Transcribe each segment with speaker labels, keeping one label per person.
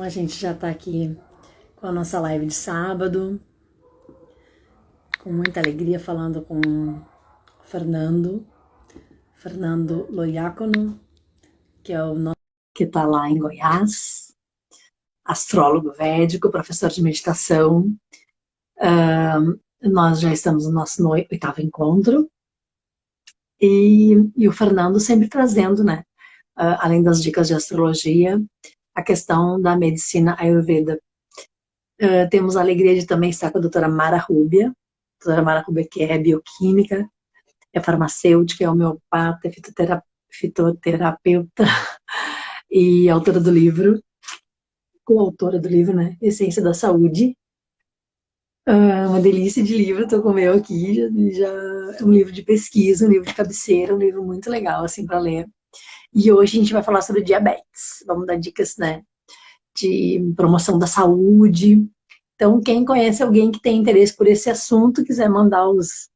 Speaker 1: A gente já está aqui com a nossa live de sábado, com muita alegria, falando com o Fernando Loiacono, que é o nosso que está lá em Goiás, astrólogo védico, professor de meditação. Nós já estamos no nosso 8º encontro, e o Fernando sempre trazendo, né, além das dicas de astrologia, a questão da medicina Ayurveda. Temos a alegria de também estar com a doutora Mara Rubia. A doutora Mara Rubia, que é bioquímica, é farmacêutica, é homeopata, é fitoterapeuta e autora do livro, coautora do livro, né? Essência da Saúde. Uma delícia de livro, estou com o meu aqui, já é um livro de pesquisa, um livro de cabeceira, um livro muito legal, assim, para ler. E hoje a gente vai falar sobre diabetes. Vamos dar dicas, né, de promoção da saúde. Então, quem conhece alguém que tem interesse por esse assunto, quiser mandar os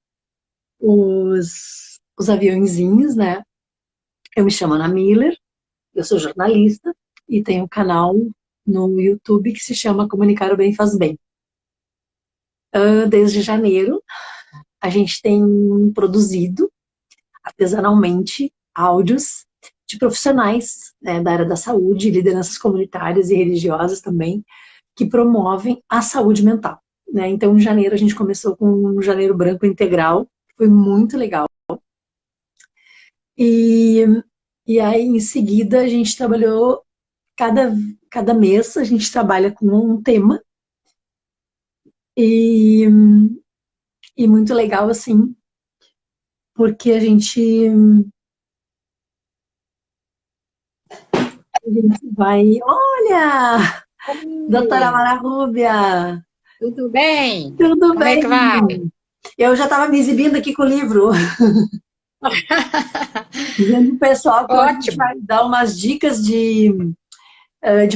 Speaker 1: aviãozinhos, né? Eu me chamo Ana Miller, eu sou jornalista e tenho um canal no YouTube que se chama Comunicar o Bem Faz Bem. Desde janeiro, a gente tem produzido artesanalmente áudios de profissionais, né, da área da saúde, lideranças comunitárias e religiosas também, que promovem a saúde mental, né? Então, em janeiro, a gente começou com um Janeiro Branco Integral, foi muito legal. E aí, em seguida, a gente trabalhou, cada mês, a gente trabalha com um tema, e muito legal, assim, porque a gente vai... Olha! Doutora
Speaker 2: Oi,
Speaker 1: Mara Rúbia!
Speaker 2: tudo bem?
Speaker 1: Tudo
Speaker 2: Como é
Speaker 1: bem?
Speaker 2: que vai?
Speaker 1: Eu já estava me exibindo aqui com o livro, dizendo pro pessoal que hoje a gente
Speaker 2: Ótimo.
Speaker 1: vai dar umas dicas de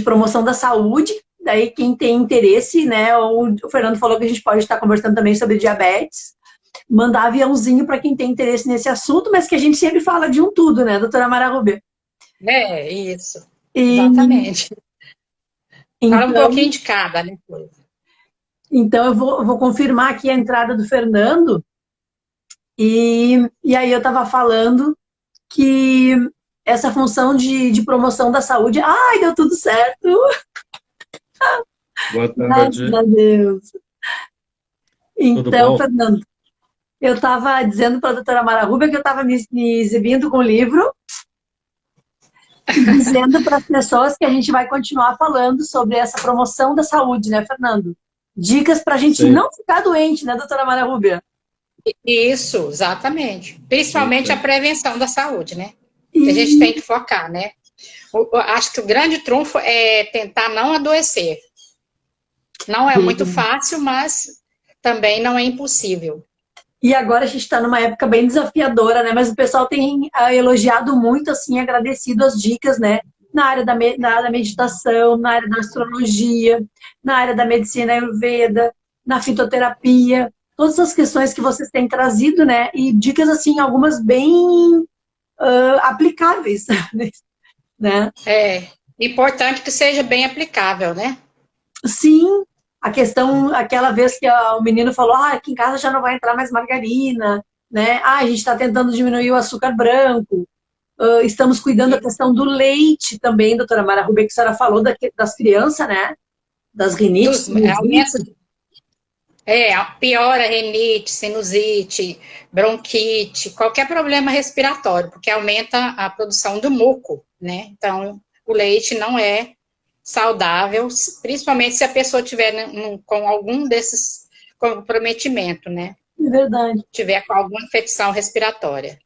Speaker 1: promoção da saúde. Daí, quem tem interesse, né? O Fernando falou que a gente pode estar conversando também sobre diabetes. Mandar aviãozinho para quem tem interesse nesse assunto, mas que a gente sempre fala de um tudo, né, doutora Mara Rubia?
Speaker 2: É, isso.
Speaker 1: E
Speaker 2: Exatamente. Fala um
Speaker 1: então,
Speaker 2: pouquinho de cada, né, coisa.
Speaker 1: eu vou confirmar aqui a entrada do Fernando. E aí eu estava falando que essa função de promoção da saúde, ai, deu tudo certo,
Speaker 3: Boa
Speaker 1: graças a
Speaker 3: tarde,
Speaker 1: Deus.
Speaker 3: tudo
Speaker 1: Então,
Speaker 3: bom?
Speaker 1: Fernando, eu estava dizendo para a doutora Mara Rubia que eu estava me exibindo com o livro e dizendo para as pessoas que a gente vai continuar falando sobre essa promoção da saúde, né, Fernando? Dicas para a gente
Speaker 3: Sim,
Speaker 1: não ficar doente, né, doutora Mara Rubia?
Speaker 2: Isso, exatamente. Principalmente a
Speaker 3: perfeito.
Speaker 2: prevenção da saúde, né? Que a gente tem
Speaker 1: E
Speaker 2: que focar, né? Acho que o grande trunfo é tentar não adoecer. Não é muito fácil, mas também não é impossível.
Speaker 1: E agora a gente está numa época bem desafiadora, né? Mas o pessoal tem elogiado muito, assim, agradecido as dicas, né? Na área da meditação, na área da astrologia, na área da medicina Ayurveda, na fitoterapia, todas as questões que vocês têm trazido, né? E dicas, assim, algumas bem aplicáveis, né?
Speaker 2: É importante que seja bem aplicável, né?
Speaker 1: Sim, a questão, aquela vez que o menino falou, aqui em casa já não vai entrar mais margarina, né? A gente está tentando diminuir o açúcar branco. Estamos cuidando da questão do leite também, doutora Mara Rubia, que a senhora falou das crianças, né? Das rinites,
Speaker 2: Aumenta.
Speaker 1: sinusite.
Speaker 2: Piora rinite, sinusite, bronquite, qualquer problema respiratório, porque aumenta a produção do muco, né? Então, o leite não é saudável, principalmente se a pessoa tiver com algum desses comprometimento, né?
Speaker 1: É verdade.
Speaker 2: Tiver com alguma infecção respiratória.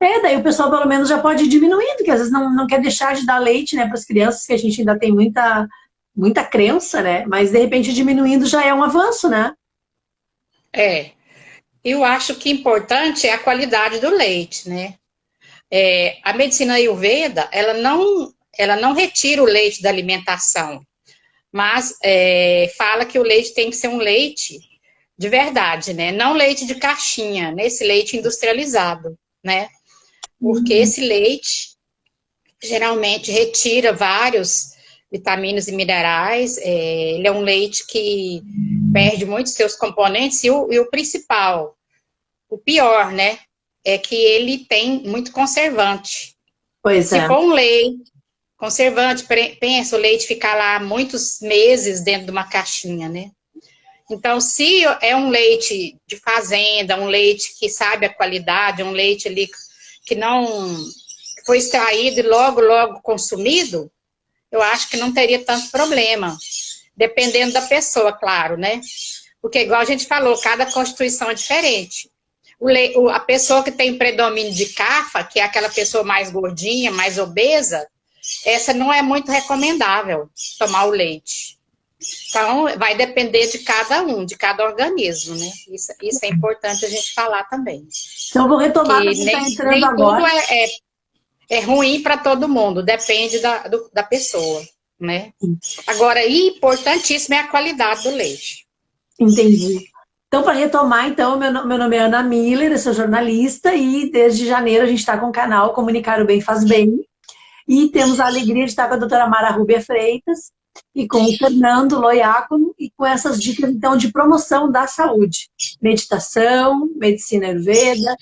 Speaker 1: Daí o pessoal pelo menos já pode ir diminuindo, que às vezes não quer deixar de dar leite, né, para as crianças, que a gente ainda tem muita crença, né? Mas de repente diminuindo já é um avanço, né?
Speaker 2: É, eu acho que importante é a qualidade do leite, né? A medicina Ayurveda, ela não retira o leite da alimentação, mas fala que o leite tem que ser um leite de verdade, né? Não leite de caixinha, nesse leite industrializado, né? Porque esse leite geralmente retira vários vitaminas e minerais. Ele é um leite que perde muitos seus componentes e o principal, o pior, né, é que ele tem muito conservante.
Speaker 1: Pois
Speaker 2: Se
Speaker 1: é.
Speaker 2: for um leite conservante, pensa o leite ficar lá muitos meses dentro de uma caixinha, né? Então, se é um leite de fazenda, um leite que sabe a qualidade, um leite ali que não foi extraído e logo consumido, eu acho que não teria tanto problema. Dependendo da pessoa, claro, né? Porque, igual a gente falou, cada constituição é diferente. A pessoa que tem predomínio de CAFA, que é aquela pessoa mais gordinha, mais obesa, essa não é muito recomendável tomar o leite. Então, vai depender de cada um, de cada organismo, né? Isso é importante a gente falar também.
Speaker 1: Então, eu vou retomar para
Speaker 2: que
Speaker 1: quem está entrando
Speaker 2: nem
Speaker 1: agora.
Speaker 2: Tudo é ruim para todo mundo, depende da pessoa, né? Agora, importantíssimo é a qualidade do leite.
Speaker 1: Entendi. Então, para retomar, então, meu nome é Ana Miller, eu sou jornalista e desde janeiro a gente está com o canal Comunicar o Bem Faz Bem. E temos a alegria de estar com a doutora Mara Rúbia Freitas e com o Fernando Loiacono e com essas dicas, então, de promoção da saúde. Meditação, medicina ayurveda,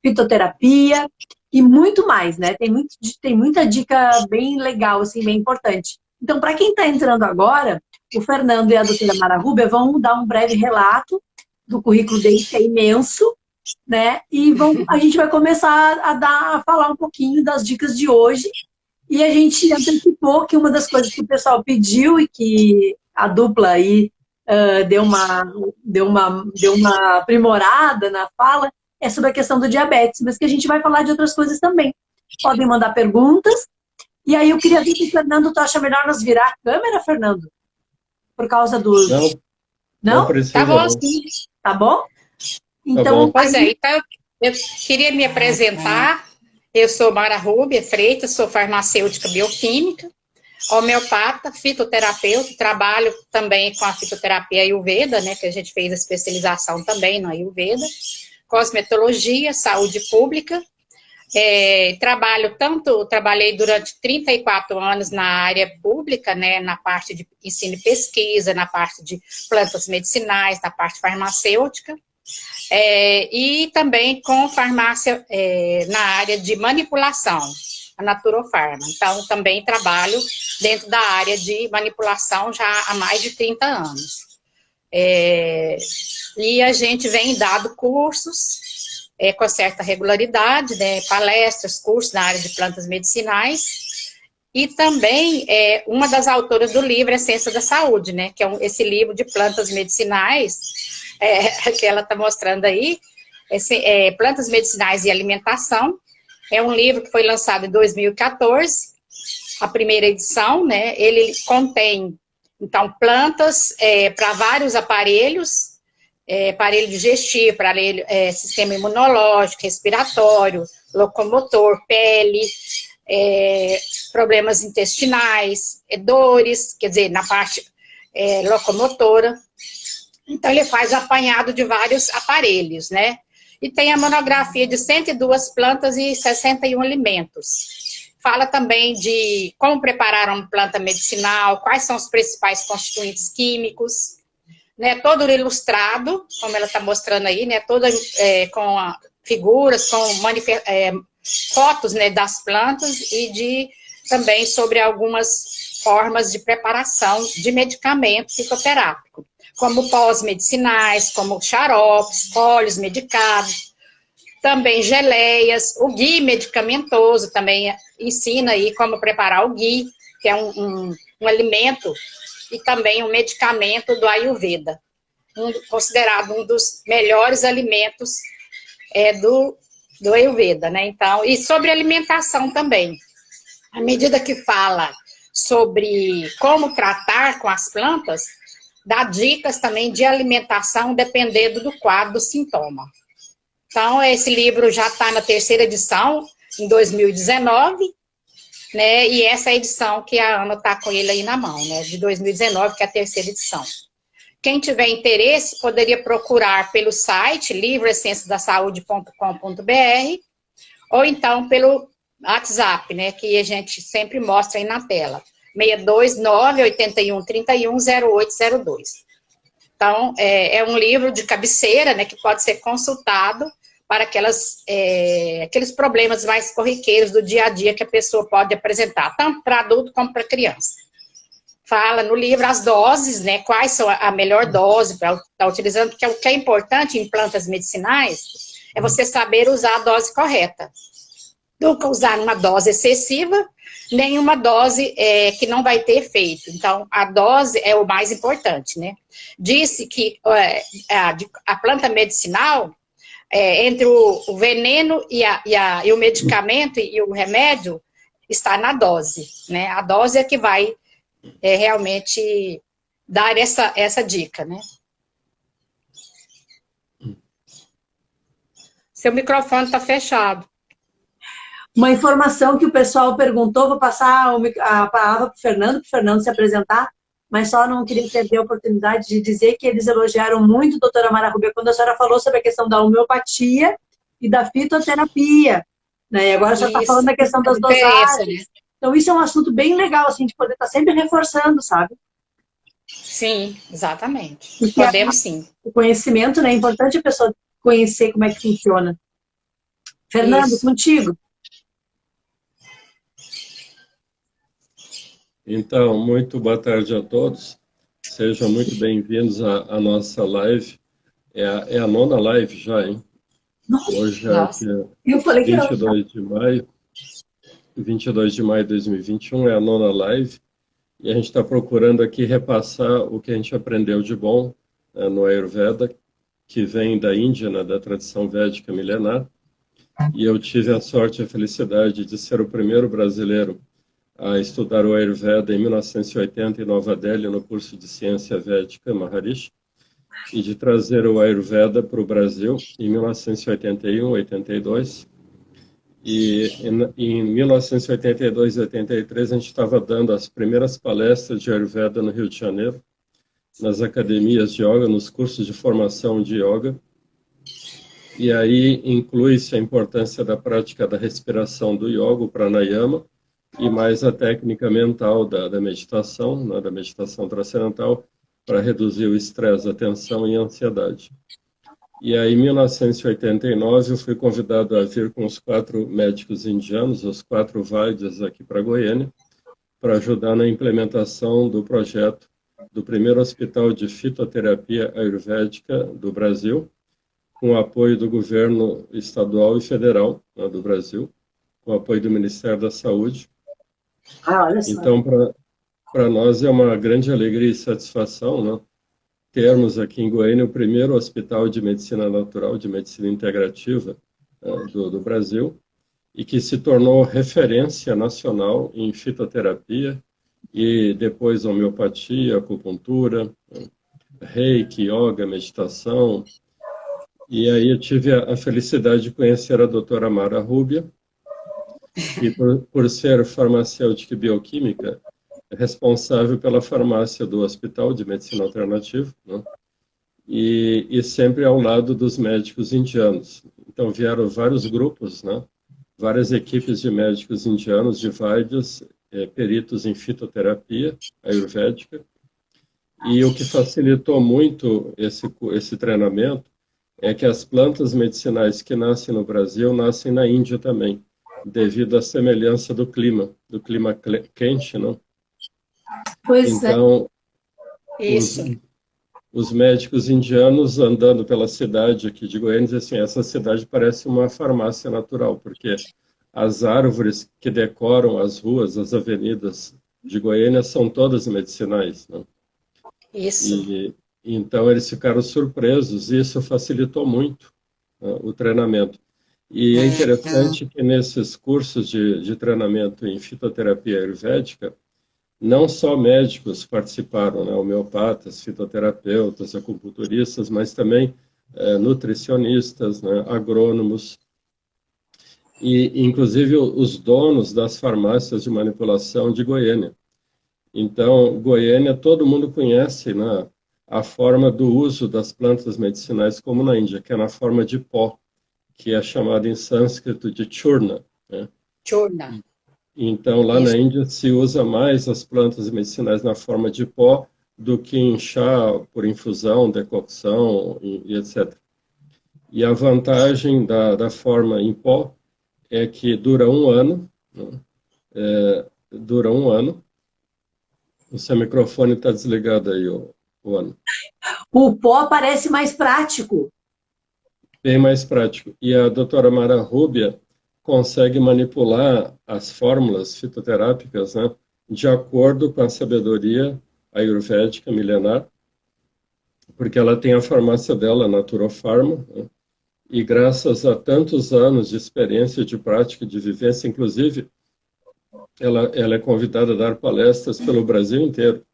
Speaker 1: fitoterapia e muito mais, né? Tem muita dica bem legal, assim, bem importante. Então, para quem está entrando agora, o Fernando e a doutora Mara Rúbia vão dar um breve relato do currículo deles, que é imenso, né? E a gente vai começar a falar um pouquinho das dicas de hoje. E a gente antecipou que uma das coisas que o pessoal pediu e que a dupla aí deu uma aprimorada na fala é sobre a questão do diabetes, mas que a gente vai falar de outras coisas também. Podem mandar perguntas. E aí eu queria ver se o Fernando tu acha melhor nós virar a câmera, Fernando? Por causa do... Não?
Speaker 2: Tá bom, sim.
Speaker 1: Tá bom? Então,
Speaker 2: pois é, então eu queria me apresentar. Eu sou Mara Rúbia Freitas, sou farmacêutica bioquímica, homeopata, fitoterapeuta, trabalho também com a fitoterapia Ayurveda, né, que a gente fez a especialização também na Ayurveda, cosmetologia, saúde pública. Trabalhei durante 34 anos na área pública, né, na parte de ensino e pesquisa, na parte de plantas medicinais, na parte farmacêutica, e também com farmácia na área de manipulação, a Naturofarma. Então, também trabalho dentro da área de manipulação já há mais de 30 anos. E a gente vem dado cursos com certa regularidade, né, palestras, cursos na área de plantas medicinais, e também uma das autoras do livro Essência da Saúde, né, que é esse livro de plantas medicinais, que ela está mostrando aí, Plantas Medicinais e Alimentação. É um livro que foi lançado em 2014, a primeira edição, né, ele contém, então, plantas para vários aparelhos, aparelho digestivo, aparelho, sistema imunológico, respiratório, locomotor, pele, problemas intestinais, dores, quer dizer, na parte locomotora. Então, ele faz apanhado de vários aparelhos, né? E tem a monografia de 102 plantas e 61 alimentos. Fala também de como preparar uma planta medicinal, quais são os principais constituintes químicos, né, todo ilustrado, como ela está mostrando aí, né, toda com figuras, com fotos, né, das plantas e também sobre algumas formas de preparação de medicamento psicoterápico, como pós medicinais, como xaropes, óleos medicados, também geleias, o ghee medicamentoso, também ensina aí como preparar o ghee, que é um alimento e também um medicamento do Ayurveda, considerado um dos melhores alimentos do Ayurveda, né? Então, e sobre alimentação também. À medida que fala sobre como tratar com as plantas, dá dicas também de alimentação dependendo do quadro do sintoma. Então, esse livro já está na 3ª edição, em 2019, né, e essa é a edição que a Ana está com ele aí na mão, né, de 2019, que é a 3ª edição. Quem tiver interesse, poderia procurar pelo site livroessenciadasaude.com.br ou então pelo WhatsApp, né, que a gente sempre mostra aí na tela. 629-8131-0802. Então, é um livro de cabeceira, né, que pode ser consultado para aqueles problemas mais corriqueiros do dia a dia que a pessoa pode apresentar, tanto para adulto como para criança. Fala no livro as doses, né, quais são a melhor dose para estar utilizando, porque o que é importante em plantas medicinais é você saber usar a dose correta. Nunca usar uma dose excessiva, nem uma dose que não vai ter efeito. Então, a dose é o mais importante, né? Disse que a planta medicinal, entre o veneno e o medicamento e o remédio, está na dose, né? A dose é que vai realmente dar essa dica, né? Seu microfone está fechado.
Speaker 1: Uma informação que o pessoal perguntou, vou passar a palavra para o Fernando se apresentar, mas só não queria perder a oportunidade de dizer que eles elogiaram muito a doutora Mara Rubia quando a senhora falou sobre a questão da homeopatia e da fitoterapia, né? E agora já está falando da questão das dosagens. Então isso é um assunto bem legal, assim, de poder estar sempre reforçando, sabe?
Speaker 2: Sim, exatamente. Porque podemos sim.
Speaker 1: O conhecimento, né? É importante a pessoa conhecer como é que funciona. Fernando, contigo.
Speaker 3: Então, muito boa tarde a todos. Sejam muito bem-vindos à nossa live. É a 9ª live já, hein? Hoje é dia 22 de maio. 22 de maio de 2021 é a 9ª live. E a gente está procurando aqui repassar o que a gente aprendeu de bom no Ayurveda, que vem da Índia, né, da tradição védica milenar. E eu tive a sorte e a felicidade de ser o primeiro brasileiro a estudar o Ayurveda em 1980 em Nova Delhi, no curso de Ciência Védica Maharishi, e de trazer o Ayurveda para o Brasil em 1981, 82. E em 1982 e 83 a gente estava dando as primeiras palestras de Ayurveda no Rio de Janeiro, nas academias de yoga, nos cursos de formação de yoga. E aí inclui-se a importância da prática da respiração do yoga, o pranayama, e mais a técnica mental da meditação, né, da meditação transcendental, para reduzir o estresse, a tensão e a ansiedade. E aí, em 1989, eu fui convidado a vir com os 4 médicos indianos, os 4 Vaidyas aqui para Goiânia, para ajudar na implementação do projeto do primeiro hospital de fitoterapia ayurvédica do Brasil, com o apoio do governo estadual e federal, né, do Brasil, com o apoio do Ministério da Saúde.
Speaker 1: Olha só.
Speaker 3: Então, para nós é uma grande alegria e satisfação, né, termos aqui em Goiânia o primeiro hospital de medicina natural, de medicina integrativa do Brasil, e que se tornou referência nacional em fitoterapia e depois homeopatia, acupuntura, reiki, yoga, meditação. E aí eu tive a felicidade de conhecer a doutora Mara Rubia, que por ser farmacêutica e bioquímica, é responsável pela farmácia do Hospital de Medicina Alternativa, né? E sempre ao lado dos médicos indianos. Então vieram vários grupos, né? Várias equipes de médicos indianos, de Vaidyas, peritos em fitoterapia ayurvédica. E o que facilitou muito esse treinamento é que as plantas medicinais que nascem no Brasil nascem na Índia também, devido à semelhança do clima quente, não?
Speaker 1: Pois
Speaker 3: então,
Speaker 2: Isso.
Speaker 3: Os médicos indianos andando pela cidade aqui de Goiânia dizem assim, essa cidade parece uma farmácia natural, porque as árvores que decoram as ruas, as avenidas de Goiânia são todas medicinais, não?
Speaker 2: Isso.
Speaker 3: Então eles ficaram surpresos e isso facilitou muito o treinamento. E é interessante que nesses cursos de treinamento em fitoterapia ayurvédica, não só médicos participaram, né, homeopatas, fitoterapeutas, acupunturistas, mas também nutricionistas, né, agrônomos, e inclusive os donos das farmácias de manipulação de Goiânia. Então, Goiânia, todo mundo conhece, né, a forma do uso das plantas medicinais como na Índia, que é na forma de pó, que é chamado em sânscrito de churna, né?
Speaker 2: Churna.
Speaker 3: Então, lá na Índia se usa mais as plantas medicinais na forma de pó do que em chá por infusão, decocção e etc. E a vantagem da forma em pó é que dura um ano, né? Dura um ano. O seu microfone está desligado aí, o ano.
Speaker 1: O pó parece mais prático.
Speaker 3: Bem mais prático. E a doutora Mara Rubia consegue manipular as fórmulas fitoterápicas, né, de acordo com a sabedoria ayurvédica milenar, porque ela tem a farmácia dela, Naturofarma, né, e graças a tantos anos de experiência, de prática, de vivência, inclusive, ela é convidada a dar palestras pelo Brasil inteiro,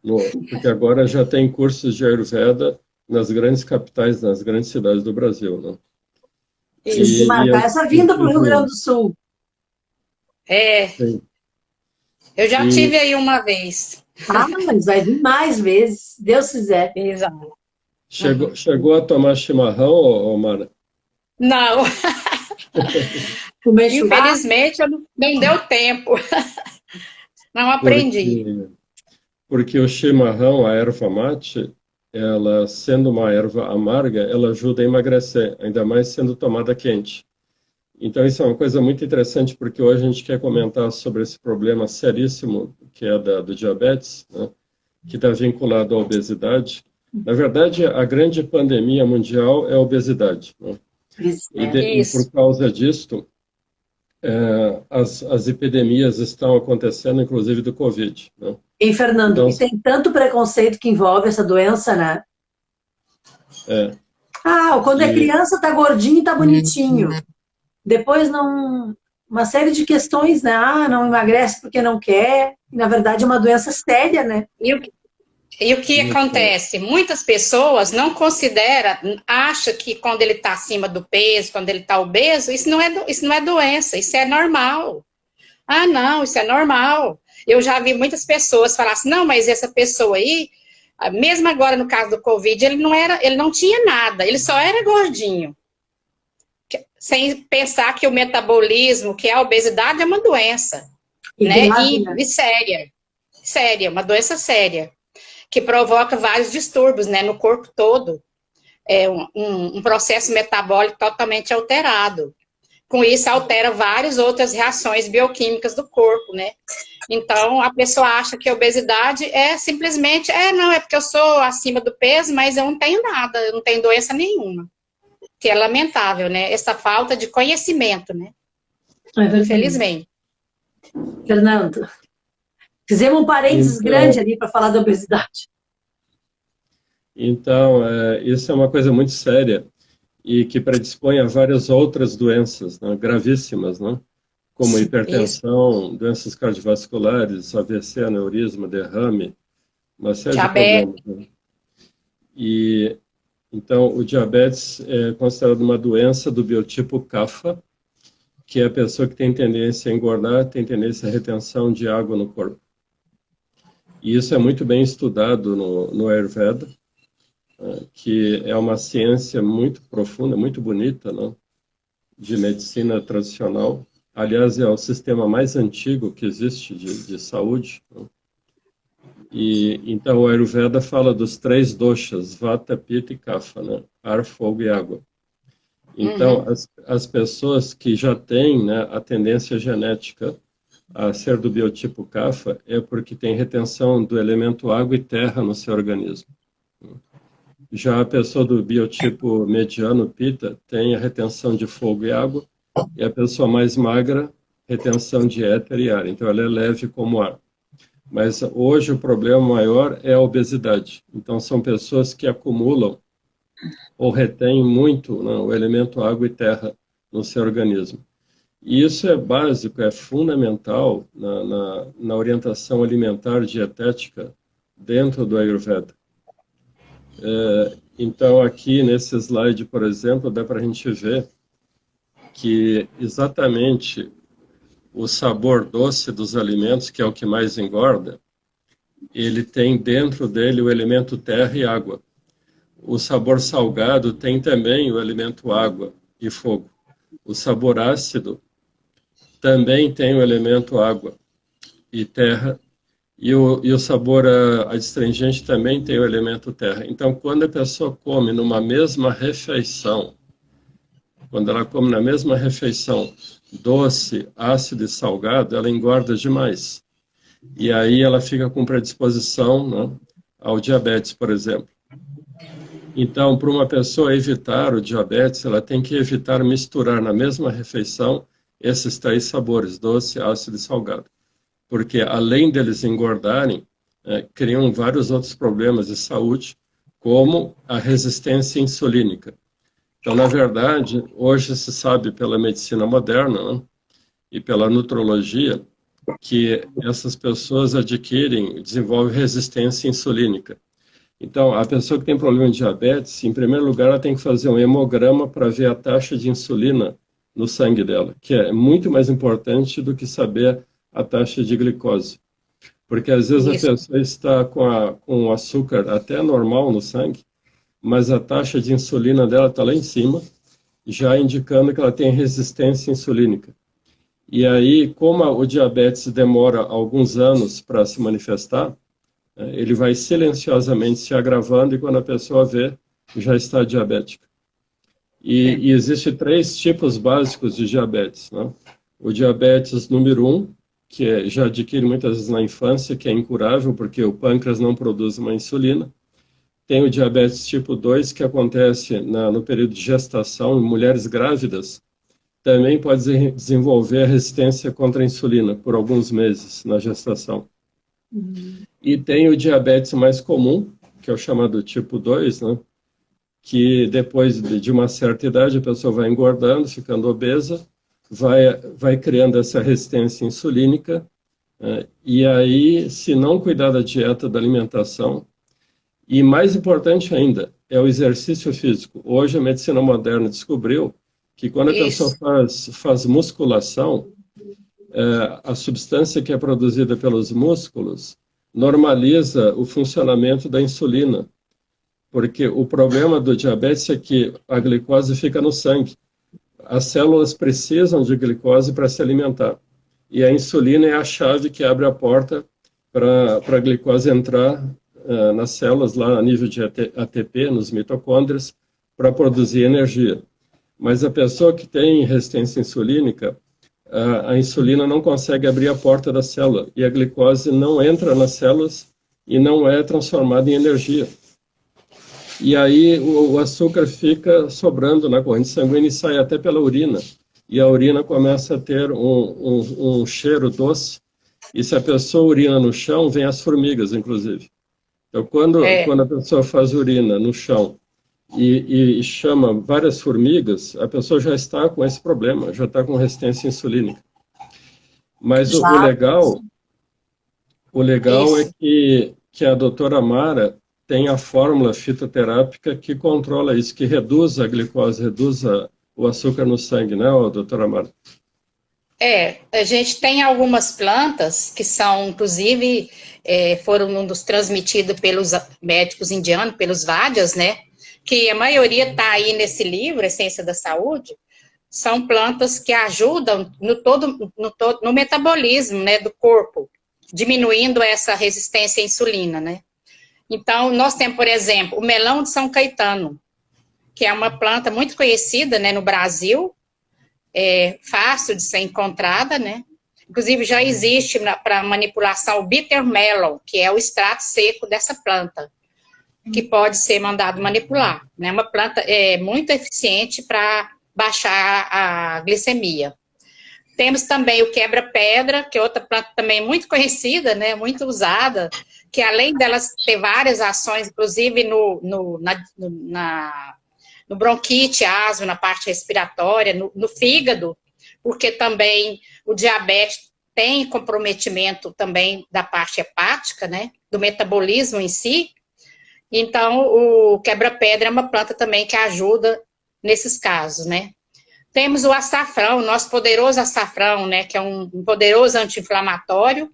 Speaker 3: porque agora já tem cursos de Ayurveda nas grandes capitais, nas grandes cidades do Brasil, né?
Speaker 1: E marcar essa vinda para o Rio Grande do Sul.
Speaker 3: Sim.
Speaker 2: Eu já tive aí uma vez.
Speaker 1: Ah, mas vai vir mais vezes, se Deus quiser.
Speaker 2: Exato.
Speaker 3: Chegou a tomar chimarrão, Mara?
Speaker 2: Não. Infelizmente, não deu tempo. Não aprendi.
Speaker 3: Porque o chimarrão, a erva mate, ela, sendo uma erva amarga, ela ajuda a emagrecer, ainda mais sendo tomada quente. Então, isso é uma coisa muito interessante, porque hoje a gente quer comentar sobre esse problema seríssimo, que é do diabetes, né, que está vinculado à obesidade. Na verdade, a grande pandemia mundial é a obesidade, né? E por causa disto, as epidemias estão acontecendo, inclusive do Covid, né?
Speaker 1: E, Fernando, então, e tem tanto preconceito que envolve essa doença, né? Quando é criança tá gordinho, tá bonitinho. Depois não... Uma série de questões, né? Não emagrece porque não quer. E, na verdade, é uma doença séria, né?
Speaker 2: E o que acontece? Muitas pessoas não consideram, acham que quando ele está acima do peso, quando ele está obeso, isso não é doença, isso é normal. Ah, não, isso é normal. Eu já vi muitas pessoas falar assim, não, mas essa pessoa aí, mesmo agora no caso do Covid, ele não tinha nada, ele só era gordinho. Sem pensar que o metabolismo, que é a obesidade, é uma doença, né? E séria, uma doença séria, que provoca vários distúrbios, né, no corpo todo. É um processo metabólico totalmente alterado. Com isso, altera várias outras reações bioquímicas do corpo, né? Então, a pessoa acha que a obesidade é simplesmente, não, é porque eu sou acima do peso, mas eu não tenho nada, eu não tenho doença nenhuma. Que é lamentável, né? Essa falta de conhecimento, né? Infelizmente.
Speaker 1: Fernando, fizemos um parênteses grande ali para falar da obesidade.
Speaker 3: Então, isso é uma coisa muito séria e que predispõe a várias outras doenças, né, gravíssimas, né, como hipertensão, doenças cardiovasculares, AVC, aneurisma, derrame, uma série de problemas. Né? E, então, o diabetes é considerado uma doença do biotipo Kapha, que é a pessoa que tem tendência a engordar, tem tendência à retenção de água no corpo. E isso é muito bem estudado no Ayurveda, que é uma ciência muito profunda, muito bonita, né, de medicina tradicional. Aliás, é o sistema mais antigo que existe de saúde. Né? E, então, o Ayurveda fala dos 3 doshas, Vata, Pitta e Kapha, né? Ar, fogo e água. Então, as pessoas que já têm, né, a tendência genética a ser do biotipo Kapha é porque tem retenção do elemento água e terra no seu organismo. Já a pessoa do biotipo mediano, Pitta, tem a retenção de fogo e água, e a pessoa mais magra, retenção de éter e ar. Então, ela é leve como ar. Mas hoje o problema maior é a obesidade. Então, são pessoas que acumulam ou retêm muito, né, o elemento água e terra no seu organismo. E isso é básico, é fundamental na orientação alimentar dietética dentro do Ayurveda. Então, aqui nesse slide, por exemplo, dá para a gente ver que exatamente o sabor doce dos alimentos, que é o que mais engorda, ele tem dentro dele o elemento terra e água. O sabor salgado tem também o elemento água e fogo. O sabor ácido também tem o elemento água e terra, e o sabor adstringente também tem o elemento terra. Então, quando a pessoa come numa mesma refeição, quando ela come na mesma refeição doce, ácido e salgado, ela engorda demais. E aí ela fica com predisposição, né, ao diabetes, por exemplo. Então, para uma pessoa evitar o diabetes, ela tem que evitar misturar na mesma refeição esses 3 sabores, doce, ácido e salgado. Porque, além deles engordarem, criam vários outros problemas de saúde, como a resistência insulínica. Então, na verdade, hoje se sabe pela medicina moderna, né, e pela nutrologia, que essas pessoas desenvolvem resistência insulínica. Então, a pessoa que tem problema de diabetes, em primeiro lugar, ela tem que fazer um hemograma para ver a taxa de insulina no sangue dela, que é muito mais importante do que saber a taxa de glicose. Porque, às vezes, a pessoa está com açúcar até normal no sangue, mas a taxa de insulina dela está lá em cima, já indicando que ela tem resistência insulínica. E aí, como o diabetes demora alguns anos para se manifestar, ele vai silenciosamente se agravando e quando a pessoa vê, já está diabética. E existem 3 tipos básicos de diabetes, né? O diabetes número 1, que já adquire muitas vezes na infância, que é incurável, porque o pâncreas não produz uma insulina. Tem o diabetes tipo 2, que acontece no período de gestação, em mulheres grávidas, também pode desenvolver a resistência contra a insulina por alguns meses na gestação. E tem o diabetes mais comum, que é o chamado tipo 2, né? Que depois de uma certa idade a pessoa vai engordando, ficando obesa, vai criando essa resistência insulínica, e aí, se não cuidar da dieta, da alimentação, e mais importante ainda, é o exercício físico. Hoje a medicina moderna descobriu que quando a pessoa faz musculação, a substância que é produzida pelos músculos normaliza o funcionamento da insulina. Porque o problema do diabetes é que a glicose fica no sangue. As células precisam de glicose para se alimentar. E a insulina é a chave que abre a porta para a glicose entrar nas células, lá a nível de ATP, nos mitocôndrias, para produzir energia. Mas a pessoa que tem resistência insulínica, a insulina não consegue abrir a porta da célula e a glicose não entra nas células e não é transformada em energia. E aí o açúcar fica sobrando na corrente sanguínea e sai até pela urina. E a urina começa a ter um cheiro doce. E se a pessoa urina no chão, vem as formigas, inclusive. Então, quando a pessoa faz urina no chão e chama várias formigas, a pessoa já está com esse problema, já está com resistência insulínica. Mas o legal é que a doutora Mara tem a fórmula fitoterápica que controla isso, que reduz a glicose, reduz o açúcar no sangue, né, doutora Mara?
Speaker 2: A gente tem algumas plantas que são, inclusive, foram nos transmitidos pelos médicos indianos, pelos Vádias, né? Que a maioria está aí nesse livro, Essência da Saúde, são plantas que ajudam no metabolismo, né, do corpo, diminuindo essa resistência à insulina, né? Então, nós temos, por exemplo, o melão de São Caetano, que é uma planta muito conhecida, né, no Brasil, fácil de ser encontrada, né? Inclusive, já existe para manipulação o bitter melon, que é o extrato seco dessa planta, que pode ser mandado manipular, né? Uma planta muito eficiente para baixar a glicemia. Temos também o quebra-pedra, que é outra planta também muito conhecida, né? Muito usada, que além delas ter várias ações, inclusive no bronquite, asma, na parte respiratória, no fígado, porque também o diabetes tem comprometimento também da parte hepática, né, do metabolismo em si. Então, o quebra-pedra é uma planta também que ajuda nesses casos, né. Temos o açafrão, o nosso poderoso açafrão, né, que é um poderoso anti-inflamatório,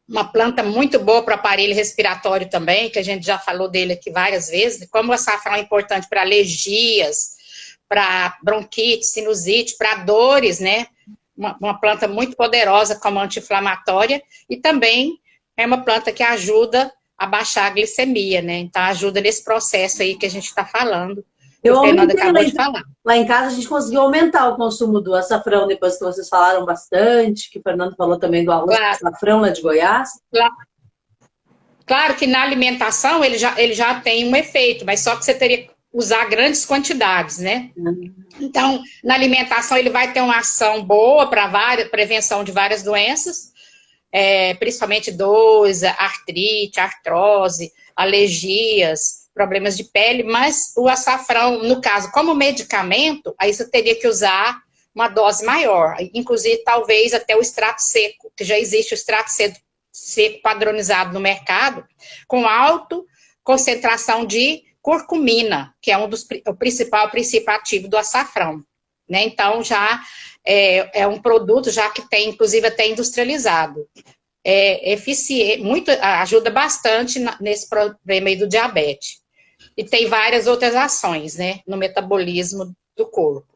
Speaker 2: uma planta muito boa para o aparelho respiratório também, que a gente já falou dele aqui várias vezes, como o açafrão é importante para alergias, para bronquite, sinusite, para dores, né? uma planta muito poderosa como anti-inflamatória, e também é uma planta que ajuda a baixar a glicemia, né? Então, ajuda nesse processo aí que a gente está falando.
Speaker 1: Eu aumentei, acabou de falar. Lá em casa a gente conseguiu aumentar o consumo do açafrão, depois que vocês falaram bastante, que o Fernando falou também do arroz de açafrão lá de Goiás.
Speaker 2: Claro que na alimentação ele já tem um efeito, mas só que você teria que usar grandes quantidades, né? Então, na alimentação ele vai ter uma ação boa para prevenção de várias doenças, principalmente dores, artrite, artrose, alergias, problemas de pele, mas o açafrão, no caso, como medicamento, aí você teria que usar uma dose maior, inclusive talvez até o extrato seco, que já existe o extrato seco padronizado no mercado, com alta concentração de curcumina, que é o principal princípio ativo do açafrão, né? Então, já é um produto já que tem, inclusive, até industrializado. Eficiente, ajuda bastante nesse problema aí do diabetes. E tem várias outras ações, né, no metabolismo do corpo.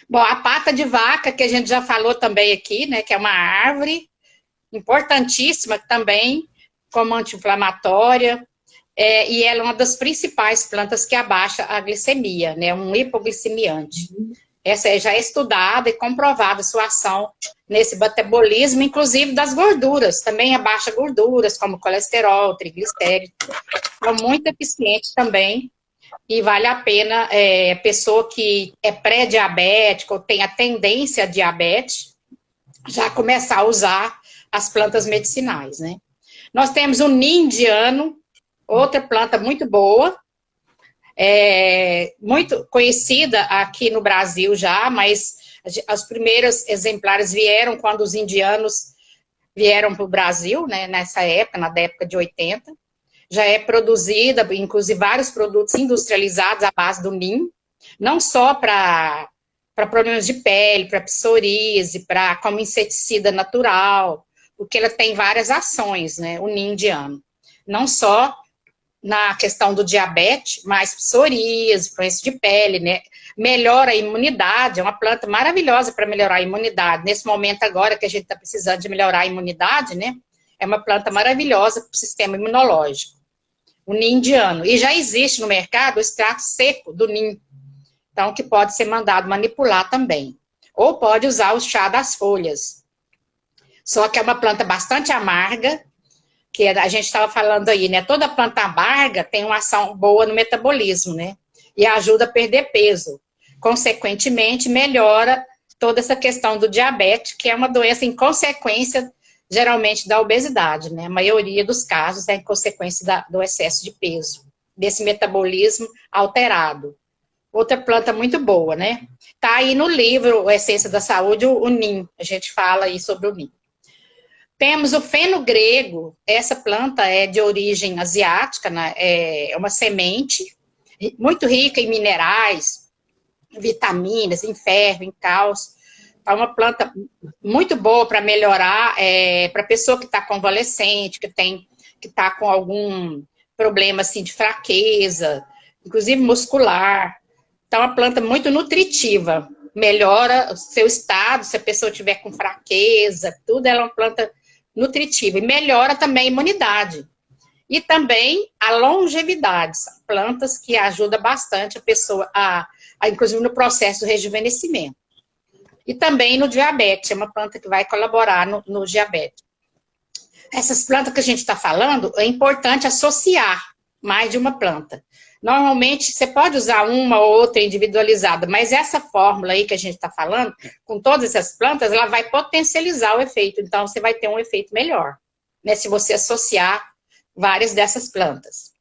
Speaker 2: Bom, a pata de vaca, que a gente já falou também aqui, né, que é uma árvore importantíssima também, como anti-inflamatória, e ela é uma das principais plantas que abaixa a glicemia, né, um hipoglicemiante. Essa já é estudada e comprovada a sua ação nesse metabolismo, inclusive das gorduras, também abaixa gorduras, como colesterol, triglicéridos. É muito eficiente também, e vale a pena, pessoa que é pré-diabética ou tem a tendência a diabetes, já começar a usar as plantas medicinais, né? Nós temos o ninho indiano, outra planta muito boa, muito conhecida aqui no Brasil já, mas os primeiros exemplares vieram quando os indianos vieram para o Brasil, né, nessa época, na época de 80. Já é produzida, inclusive vários produtos industrializados à base do ninho, não só para problemas de pele, para psoríase, como inseticida natural, porque ela tem várias ações, né, o ninho indiano. Não só na questão do diabetes, mas psoríase, doença de pele, né? Melhora a imunidade, é uma planta maravilhosa para melhorar a imunidade. Nesse momento agora que a gente está precisando de melhorar a imunidade, né? É uma planta maravilhosa para o sistema imunológico. O ninho indiano. E já existe no mercado o extrato seco do ninho. Então, que pode ser mandado manipular também. Ou pode usar o chá das folhas. Só que é uma planta bastante amarga, que a gente estava falando aí, né? Toda planta amarga tem uma ação boa no metabolismo, né? E ajuda a perder peso. Consequentemente, melhora toda essa questão do diabetes, que é uma doença em consequência, geralmente, da obesidade, né? A maioria dos casos é em consequência do excesso de peso, desse metabolismo alterado. Outra planta muito boa, né? Tá aí no livro, Essência da Saúde, o ninho. A gente fala aí sobre o ninho. Temos o fenogrego, essa planta é de origem asiática, né? É uma semente muito rica em minerais, vitaminas, em ferro, em cálcio. É uma planta muito boa para melhorar, para pessoa que está convalescente, que está com algum problema assim, de fraqueza, inclusive muscular. Então, é uma planta muito nutritiva, melhora o seu estado, se a pessoa tiver com fraqueza, tudo, ela é uma planta nutritiva, e melhora também a imunidade. E também a longevidade, plantas que ajudam bastante a pessoa, inclusive no processo do rejuvenescimento. E também no diabetes, é uma planta que vai colaborar no diabetes. Essas plantas que a gente está falando, é importante associar mais de uma planta. Normalmente, você pode usar uma ou outra individualizada, mas essa fórmula aí que a gente está falando, com todas essas plantas, ela vai potencializar o efeito. Então, você vai ter um efeito melhor, né? Se você associar várias dessas plantas.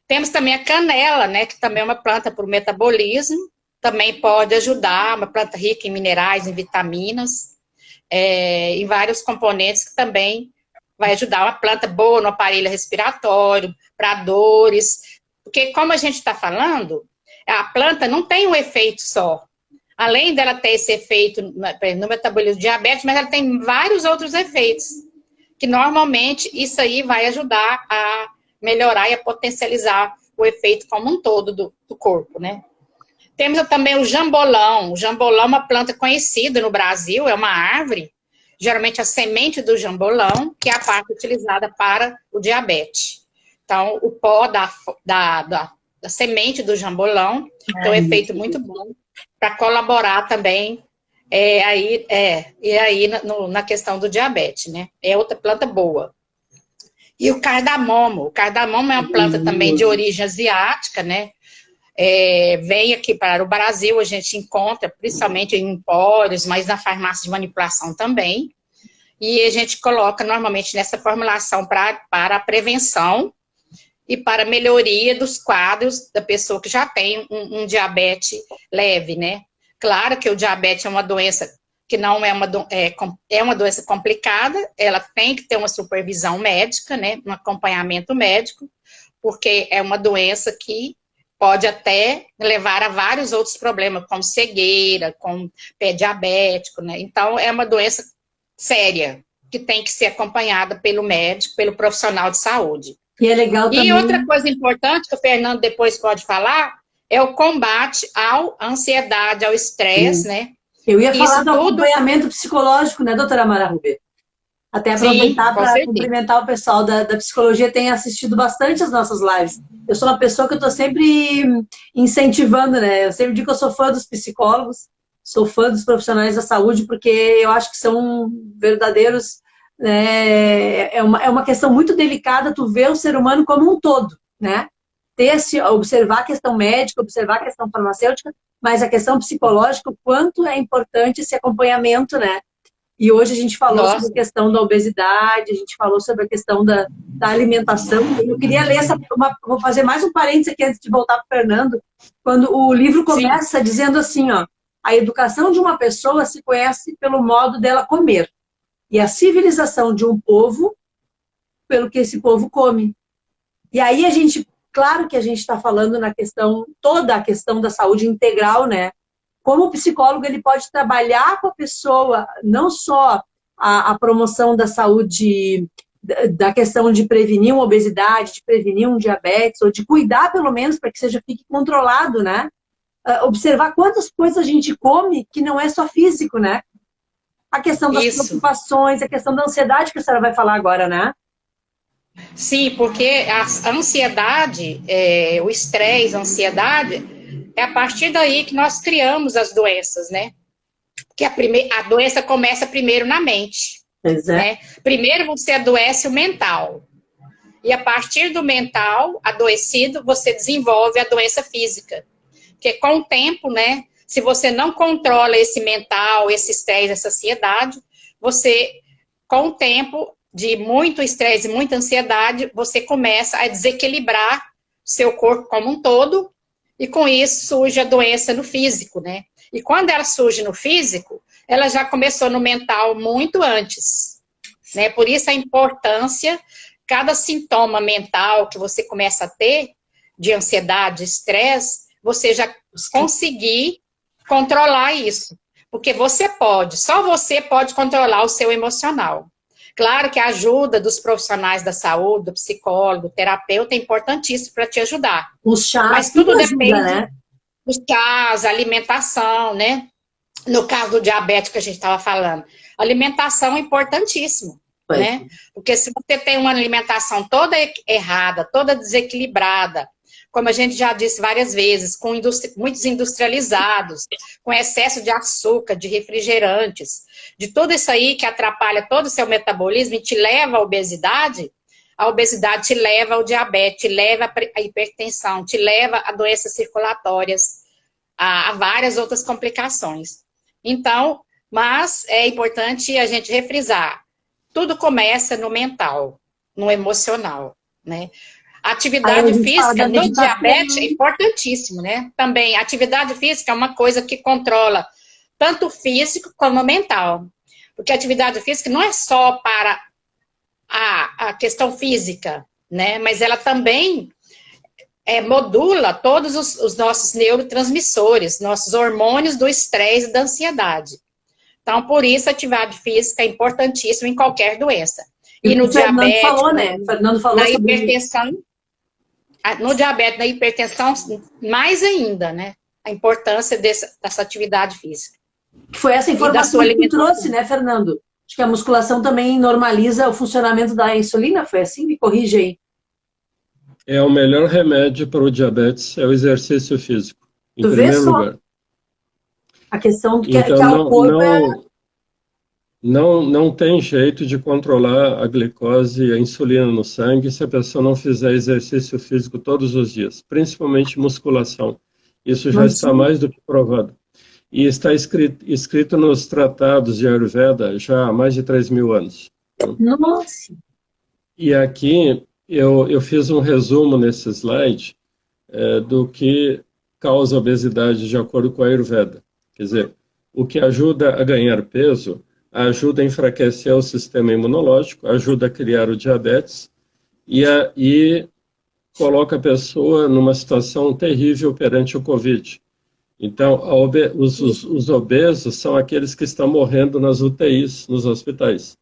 Speaker 2: Temos também a canela, né? Que também é uma planta para o metabolismo. Também pode ajudar, uma planta rica em minerais, em vitaminas, em vários componentes que também vai ajudar. Uma planta boa no aparelho respiratório, para dores. Porque, como a gente está falando, a planta não tem um efeito só. Além dela ter esse efeito no metabolismo do diabetes, mas ela tem vários outros efeitos. Que, normalmente, isso aí vai ajudar a melhorar e a potencializar o efeito como um todo do corpo, né? Temos também o jambolão. O jambolão é uma planta conhecida no Brasil, é uma árvore, geralmente a semente do jambolão, que é a parte utilizada para o diabetes. Então, o pó da semente do jambolão tem um efeito muito bom para colaborar também na questão do diabetes, né? É outra planta boa. E o cardamomo. O cardamomo é uma planta também de origem asiática, né? Vem aqui para o Brasil, a gente encontra principalmente em empórios, mas na farmácia de manipulação também. E a gente coloca normalmente nessa formulação para a prevenção e para a melhoria dos quadros da pessoa que já tem um diabetes leve, né? Claro que o diabetes é uma doença que não é uma doença complicada, ela tem que ter uma supervisão médica, né? Um acompanhamento médico, porque é uma doença que pode até levar a vários outros problemas, como cegueira, como pé diabético, né? Então, é uma doença séria, que tem que ser acompanhada pelo médico, pelo profissional de saúde.
Speaker 1: E é legal também...
Speaker 2: E outra coisa importante, que o Fernando depois pode falar, é o combate à ansiedade, ao estresse, né?
Speaker 1: Eu ia falar do acompanhamento psicológico, né, doutora Mara Ruber? Até aproveitar para cumprimentar o pessoal da psicologia, tem assistido bastante as nossas lives. Eu sou uma pessoa que eu estou sempre incentivando, né? Eu sempre digo que eu sou fã dos psicólogos, sou fã dos profissionais da saúde, porque eu acho que são verdadeiros... É uma questão muito delicada tu ver o ser humano como um todo, né? Observar a questão médica, observar a questão farmacêutica, mas a questão psicológica, o quanto é importante esse acompanhamento, né? E hoje a gente falou sobre a questão da obesidade, a gente falou sobre a questão da alimentação. Eu queria ler vou fazer mais um parênteses aqui antes de voltar para o Fernando, quando o livro começa dizendo assim, ó, a educação de uma pessoa se conhece pelo modo dela comer, e a civilização de um povo pelo que esse povo come. E aí claro que a gente está falando na questão, toda a questão da saúde integral, né? Como o psicólogo ele pode trabalhar com a pessoa, não só a promoção da saúde, da questão de prevenir uma obesidade, de prevenir um diabetes, ou de cuidar pelo menos para que fique controlado, né? Observar quantas coisas a gente come que não é só físico, né? A questão das preocupações, a questão da ansiedade que a senhora vai falar agora, né?
Speaker 2: Sim, porque a ansiedade, o estresse, a ansiedade, é a partir daí que nós criamos as doenças, né? Porque a doença começa primeiro na mente. Né? Primeiro você adoece o mental. E a partir do mental adoecido, você desenvolve a doença física. Porque com o tempo, né? Se você não controla esse mental, esse estresse, essa ansiedade, você, com o tempo de muito estresse e muita ansiedade, você começa a desequilibrar seu corpo como um todo, e com isso surge a doença no físico, né? E quando ela surge no físico, ela já começou no mental muito antes, né? Por isso a importância, cada sintoma mental que você começa a ter, de ansiedade, estresse, você já conseguir controlar isso. Porque só você pode controlar o seu emocional. Claro que a ajuda dos profissionais da saúde, do psicólogo, do terapeuta é importantíssimo para te ajudar.
Speaker 1: Os chás,
Speaker 2: mas tudo depende, né? Dos chás, alimentação, né? No caso do diabetes que a gente estava falando, alimentação é importantíssimo, né? Porque se você tem uma alimentação toda errada, toda desequilibrada, como a gente já disse várias vezes, com muitos industrializados, com excesso de açúcar, de refrigerantes, de tudo isso aí que atrapalha todo o seu metabolismo e te leva à obesidade, a obesidade te leva ao diabetes, te leva à hipertensão, te leva a doenças circulatórias, a várias outras complicações. Então, mas é importante a gente refrisar, tudo começa no mental, no emocional, né? A atividade física no diabetes é importantíssimo, né? Também, a atividade física é uma coisa que controla tanto o físico como o mental. Porque a atividade física não é só para a questão física, né? Mas ela também modula todos os nossos neurotransmissores, nossos hormônios do estresse e da ansiedade. Então, por isso, a atividade física é importantíssima em qualquer doença. E no diabetes,
Speaker 1: Fernando falou
Speaker 2: na hipertensão, no diabetes, na hipertensão, mais ainda, né? a importância dessa atividade física.
Speaker 1: Foi essa informação que tu trouxe, né, Fernando? Acho que a musculação também normaliza o funcionamento da insulina, foi assim? Me corrige aí.
Speaker 3: É o melhor remédio para o diabetes, é o exercício físico, em primeiro lugar.
Speaker 1: A questão do que,
Speaker 3: então,
Speaker 1: que o corpo
Speaker 3: não tem jeito de controlar a glicose e a insulina no sangue se a pessoa não fizer exercício físico todos os dias, principalmente musculação. Isso já está mais do que provado. E está escrito nos tratados de Ayurveda já há mais de 3.000 anos.
Speaker 1: Nossa! E
Speaker 3: aqui eu fiz um resumo nesse slide do que causa obesidade de acordo com a Ayurveda. Quer dizer, o que ajuda a ganhar peso, ajuda a enfraquecer o sistema imunológico, ajuda a criar o diabetes e coloca a pessoa numa situação terrível perante o Covid. Então, os obesos são aqueles que estão morrendo nas UTIs, nos hospitais.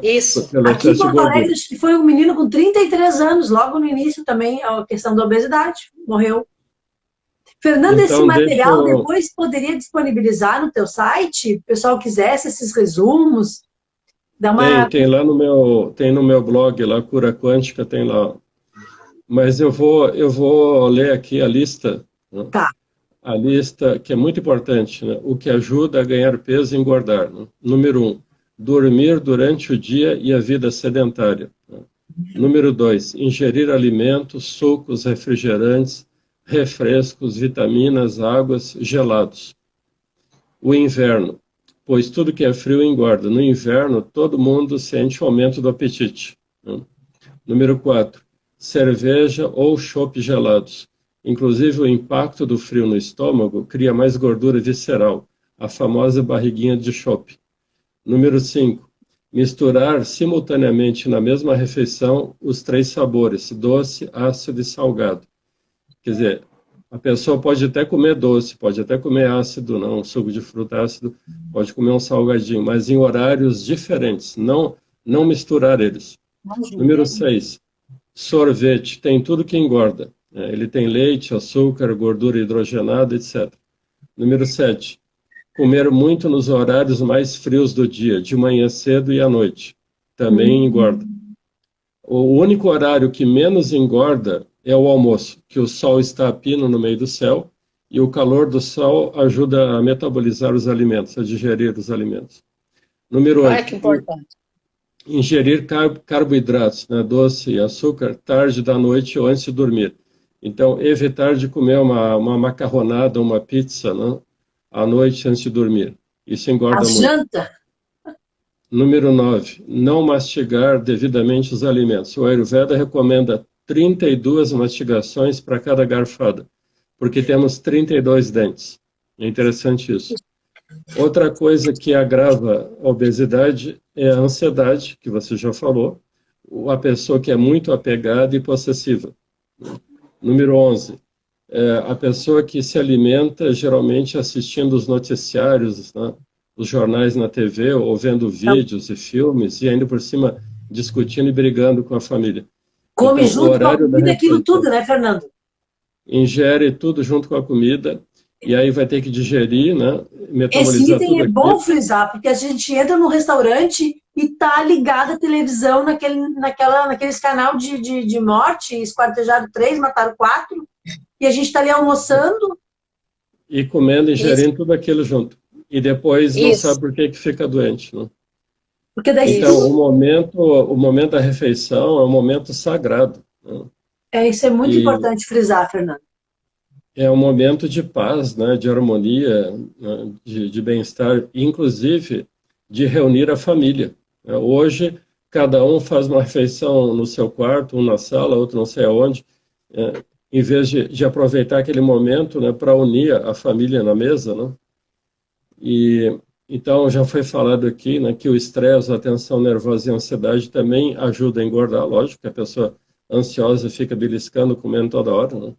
Speaker 2: Isso.
Speaker 1: Aqui em Porto Alegre foi um menino com 33 anos, logo no início também, a questão da obesidade, morreu. Fernando, então, esse material depois poderia disponibilizar no teu site? Se o pessoal quisesse esses resumos?
Speaker 3: Tem lá no meu blog, lá, Cura Quântica, tem lá. Mas eu vou ler aqui a lista. Né?
Speaker 1: Tá.
Speaker 3: A lista, que é muito importante, né? O que ajuda a ganhar peso e engordar. Né? Número 1, dormir durante o dia e a vida sedentária. Né? Número 2, ingerir alimentos, sucos, refrigerantes, refrescos, vitaminas, águas, gelados. O inverno, pois tudo que é frio engorda. No inverno, todo mundo sente o aumento do apetite. Né? Número 4, cerveja ou chopp gelados. Inclusive, o impacto do frio no estômago cria mais gordura visceral, a famosa barriguinha de chopp. Número 5, misturar simultaneamente na mesma refeição os 3 sabores, doce, ácido e salgado. Quer dizer, a pessoa pode até comer doce, pode até comer ácido, não, um suco de fruta ácido, pode comer um salgadinho, mas em horários diferentes, não misturar eles. Número 6, sorvete, tem tudo que engorda. Ele tem leite, açúcar, gordura hidrogenada, etc. Número 7, comer muito nos horários mais frios do dia, de manhã cedo e à noite. Também engorda. O único horário que menos engorda é o almoço, que o sol está a pino no meio do céu e o calor do sol ajuda a metabolizar os alimentos, a digerir os alimentos. Número 8.
Speaker 2: Que importante.
Speaker 3: Ingerir carboidratos, né, doce e açúcar, tarde da noite ou antes de dormir. Então, evitar de comer uma macarronada, uma pizza, né, à noite antes de dormir. Isso engorda muito.
Speaker 1: Janta.
Speaker 3: Número 9. Não mastigar devidamente os alimentos. O Ayurveda recomenda 32 mastigações para cada garfada, porque temos 32 dentes. É interessante isso. Outra coisa que agrava a obesidade é a ansiedade, que você já falou, a pessoa que é muito apegada e possessiva. Número 11, a pessoa que se alimenta geralmente assistindo os noticiários, né, os jornais na TV, ou vendo vídeos e filmes, e ainda por cima discutindo e brigando com a família.
Speaker 1: Come então, junto com a comida aquilo tudo, né, Fernando?
Speaker 3: Ingere tudo junto com a comida, e aí vai ter que digerir, né, metabolizar
Speaker 1: tudo. Esse item é bom
Speaker 3: aquilo.
Speaker 1: frisar, porque a gente entra no restaurante e tá ligada a televisão naqueles canal de morte, esquartejado 3, mataram 4, e a gente tá ali almoçando.
Speaker 3: E comendo, ingerindo tudo aquilo junto. E depois não sabe por que fica doente, né?
Speaker 1: Porque daí
Speaker 3: então, o momento da refeição é um momento sagrado. Né?
Speaker 1: Isso é muito importante frisar, Fernando.
Speaker 3: É um momento de paz, né, de harmonia, né, de bem-estar, inclusive de reunir a família. Hoje, cada um faz uma refeição no seu quarto, um na sala, outro não sei aonde, em vez de aproveitar aquele momento, né, para unir a família na mesa. Né? E então, já foi falado aqui, né, que o estresse, a tensão nervosa e a ansiedade também ajuda a engordar, lógico, que a pessoa ansiosa fica beliscando, comendo toda hora. Né?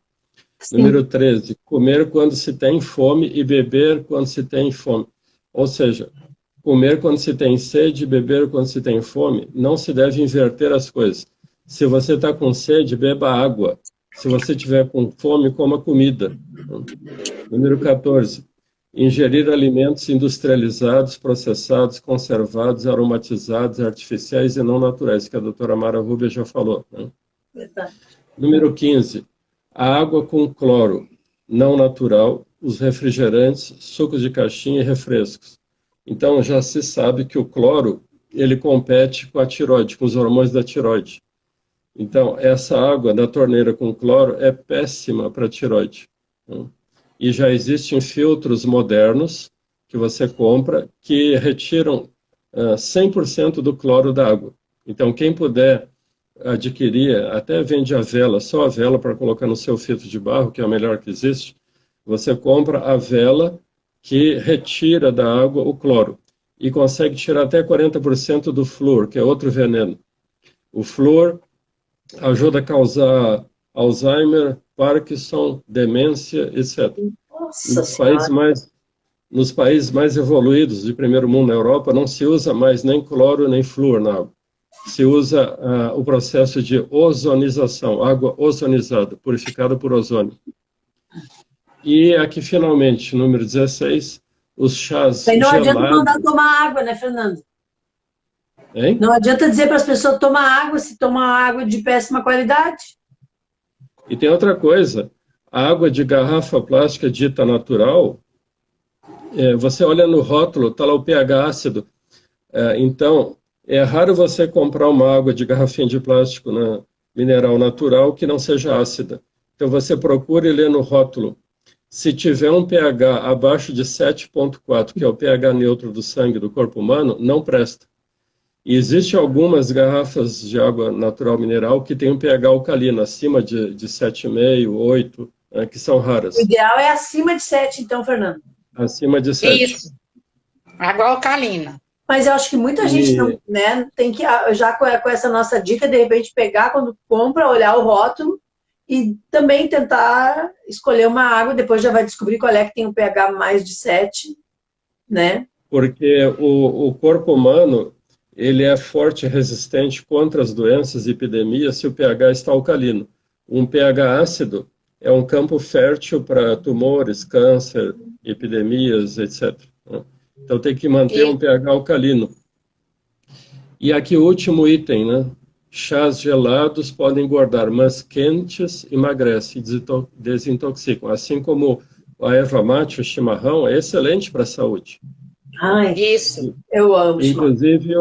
Speaker 3: Número 13, comer quando se tem fome e beber quando se tem fome. Ou seja, comer quando se tem sede e beber quando se tem fome. Não se deve inverter as coisas. Se você está com sede, beba água. Se você tiver com fome, coma comida. Número 14. Ingerir alimentos industrializados, processados, conservados, aromatizados, artificiais e não naturais, que a doutora Mara Rubia já falou. Né? Número 15. A água com cloro não natural, os refrigerantes, sucos de caixinha e refrescos. Então, já se sabe que o cloro, ele compete com a tireoide, com os hormônios da tireoide. Então, essa água da torneira com cloro é péssima para a tireoide. Né? E já existem filtros modernos que você compra que retiram 100% do cloro da água. Então, quem puder adquirir, até vende a vela, só a vela para colocar no seu filtro de barro, que é o melhor que existe, você compra a vela que retira da água o cloro e consegue tirar até 40% do flúor, que é outro veneno. O flúor ajuda a causar Alzheimer, Parkinson, demência, etc. Nos países mais evoluídos de primeiro mundo, na Europa, não se usa mais nem cloro nem flúor na água. Se usa o processo de ozonização, água ozonizada, purificada por ozônio. E aqui, finalmente, número 16, os chás
Speaker 1: não
Speaker 3: gelados...
Speaker 1: adianta mandar tomar água, né, Fernando?
Speaker 3: Hein?
Speaker 1: Não adianta dizer para as pessoas tomar água se tomar água de péssima qualidade.
Speaker 3: E tem outra coisa, a água de garrafa plástica dita natural, você olha no rótulo, está lá o pH ácido. Então, é raro você comprar uma água de garrafinha de plástico mineral natural que não seja ácida. Então, você procura e lê no rótulo. Se tiver um pH abaixo de 7,4, que é o pH neutro do sangue do corpo humano, não presta. E existem algumas garrafas de água natural mineral que tem um pH alcalino, acima de 7,5, 8, que são raras.
Speaker 1: O ideal é acima de 7, então, Fernando.
Speaker 3: Acima de 7.
Speaker 2: Isso. Água alcalina.
Speaker 1: Mas eu acho que muita gente não, né, tem que, já com essa nossa dica, de repente pegar quando compra, olhar o rótulo e também tentar escolher uma água, depois já vai descobrir qual é que tem um pH mais de 7, né?
Speaker 3: Porque o corpo humano, ele é forte e resistente contra as doenças e epidemias se o pH está alcalino. Um pH ácido é um campo fértil para tumores, câncer, epidemias, etc. Então tem que manter um pH alcalino. E aqui o último item, né? Chás gelados podem engordar, mas quentes emagrecem e desintoxicam. Assim como a erva mate, o chimarrão, é excelente para a saúde.
Speaker 1: Ai, isso, eu amo.
Speaker 3: Inclusive,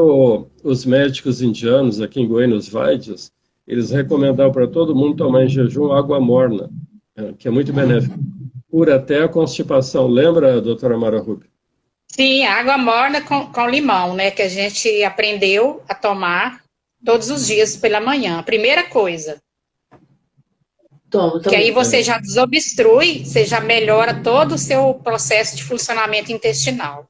Speaker 3: os médicos indianos, aqui em Goiânia, os Vaidyas, eles recomendaram para todo mundo tomar em jejum água morna, que é muito benéfico. Cura até a constipação. Lembra, doutora Mara Rubio?
Speaker 2: Sim, água morna com limão, né? Que a gente aprendeu a tomar todos os dias pela manhã. A primeira coisa. Que aí você já desobstrui, você já melhora todo o seu processo de funcionamento intestinal.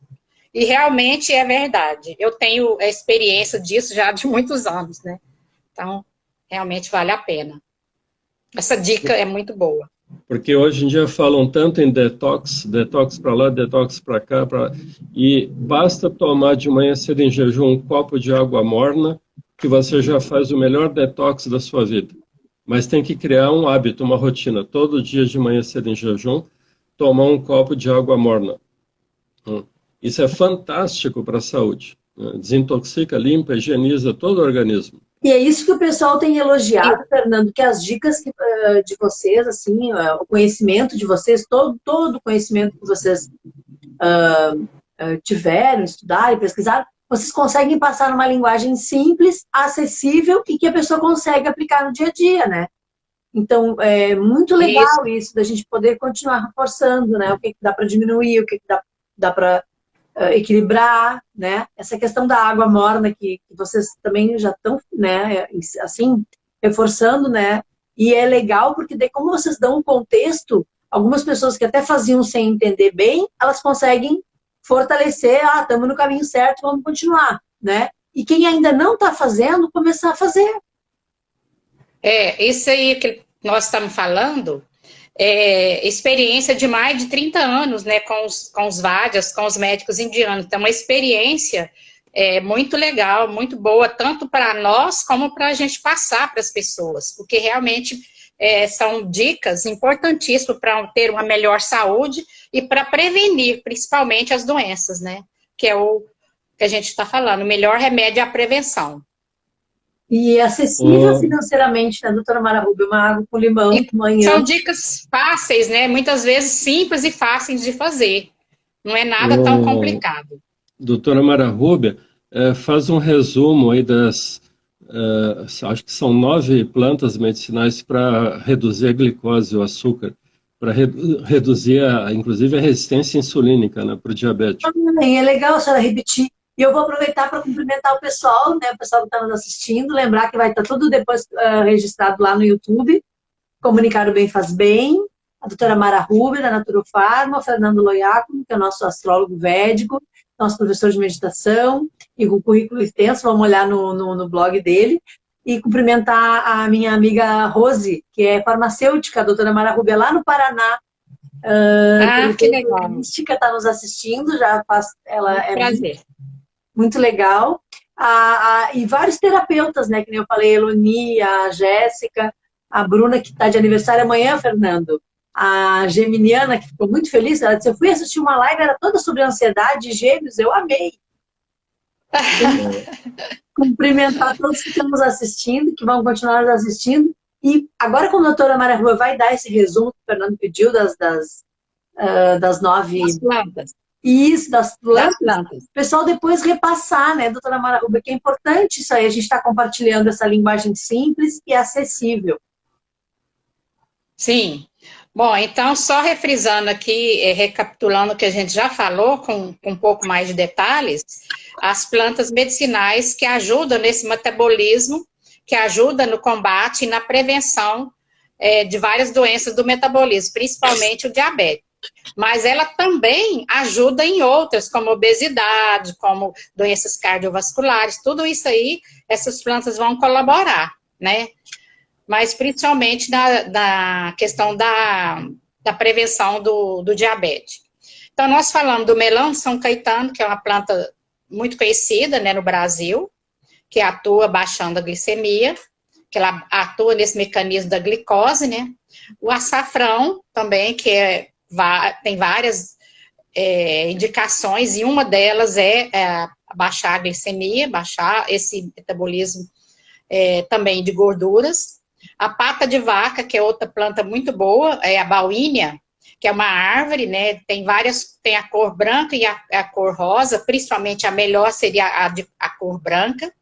Speaker 2: E realmente é verdade. Eu tenho a experiência disso já de muitos anos, né? Então, realmente vale a pena. Essa dica é muito boa.
Speaker 3: Porque hoje em dia falam tanto em detox, detox para lá, detox para cá, e basta tomar de manhã cedo em jejum um copo de água morna, que você já faz o melhor detox da sua vida. Mas tem que criar um hábito, uma rotina. Todo dia de manhã cedo em jejum, tomar um copo de água morna. Isso é fantástico para a saúde. Desintoxica, limpa, higieniza todo o organismo.
Speaker 1: E é isso que o pessoal tem elogiado, Fernando, que as dicas de vocês, assim, o conhecimento de vocês, todo o conhecimento que vocês tiveram, estudaram, pesquisaram, vocês conseguem passar numa linguagem simples, acessível e que a pessoa consegue aplicar no dia a dia, né? Então, é muito legal isso, da gente poder continuar reforçando, né? O que dá para diminuir, o que dá para equilibrar, né? Essa questão da água morna que vocês também já estão, né, assim, reforçando, né? E é legal porque daí, como vocês dão um contexto, algumas pessoas que até faziam sem entender bem, elas conseguem fortalecer, estamos no caminho certo, vamos continuar, né? E quem ainda não está fazendo, começar a fazer.
Speaker 2: Isso aí que nós estamos falando, experiência de mais de 30 anos, né, com os Vádias, com os médicos indianos. Então, uma experiência muito legal, muito boa, tanto para nós, como para a gente passar para as pessoas, porque realmente são dicas importantíssimas para ter uma melhor saúde e para prevenir, principalmente, as doenças, né? Que é o que a gente está falando, o melhor remédio é a prevenção.
Speaker 1: E acessível financeiramente, né, doutora Mara Rubio? Uma água com limão de manhã.
Speaker 2: São dicas fáceis, né? Muitas vezes simples e fáceis de fazer. Não é nada tão complicado.
Speaker 3: Doutora Mara Rubio, faz um resumo aí das... acho que são 9 plantas medicinais para reduzir a glicose, o açúcar, para reduzir, inclusive, a resistência insulínica, né, para o diabético.
Speaker 1: É legal a senhora repetir. E eu vou aproveitar para cumprimentar o pessoal, né, o pessoal que está nos assistindo, lembrar que vai estar tudo depois registrado lá no YouTube. Comunicar o Bem Faz Bem, a doutora Mara Rubio, da Naturofarma, o Fernando Loiacono, que é o nosso astrólogo védico, nosso professor de meditação, e com currículo extenso, vamos olhar no blog dele. E cumprimentar a minha amiga Rose, que é farmacêutica, a doutora Mara Rubio, lá no Paraná.
Speaker 2: Que legal.
Speaker 1: Mística está nos assistindo, já faz, ela é
Speaker 2: prazer.
Speaker 1: Muito legal. E vários terapeutas, né, que nem eu falei, a Eloni, a Jéssica, a Bruna, que está de aniversário amanhã, Fernando, a Geminiana, que ficou muito feliz, ela disse, eu fui assistir uma live, era toda sobre ansiedade e gêmeos, eu amei. Cumprimentar todos que estão nos assistindo, que vão continuar nos assistindo. E agora, como a doutora Mara Rubio vai dar esse resumo que o Fernando pediu das 9...
Speaker 2: Das plantas.
Speaker 1: Isso, das plantas. O pessoal depois repassar, né, doutora Mara Rubio, que é importante isso aí, a gente está compartilhando essa linguagem simples e acessível.
Speaker 2: Sim. Bom, então, só refrisando aqui, recapitulando o que a gente já falou, com um pouco mais de detalhes, as plantas medicinais que ajudam nesse metabolismo, que ajudam no combate e na prevenção de várias doenças do metabolismo, principalmente o diabetes. Mas ela também ajuda em outras, como obesidade, como doenças cardiovasculares, tudo isso aí, essas plantas vão colaborar, né? Mas principalmente na questão da prevenção do diabetes. Então, nós falamos do melão de São Caetano, que é uma planta muito conhecida, né, no Brasil, que atua baixando a glicemia, que ela atua nesse mecanismo da glicose, né? O açafrão também, que tem várias indicações, e uma delas é baixar a glicemia, baixar esse metabolismo também de gorduras. A pata de vaca, que é outra planta muito boa, é a baunilha, que é uma árvore, né? Tem a cor branca e a cor rosa, principalmente a melhor seria a cor branca.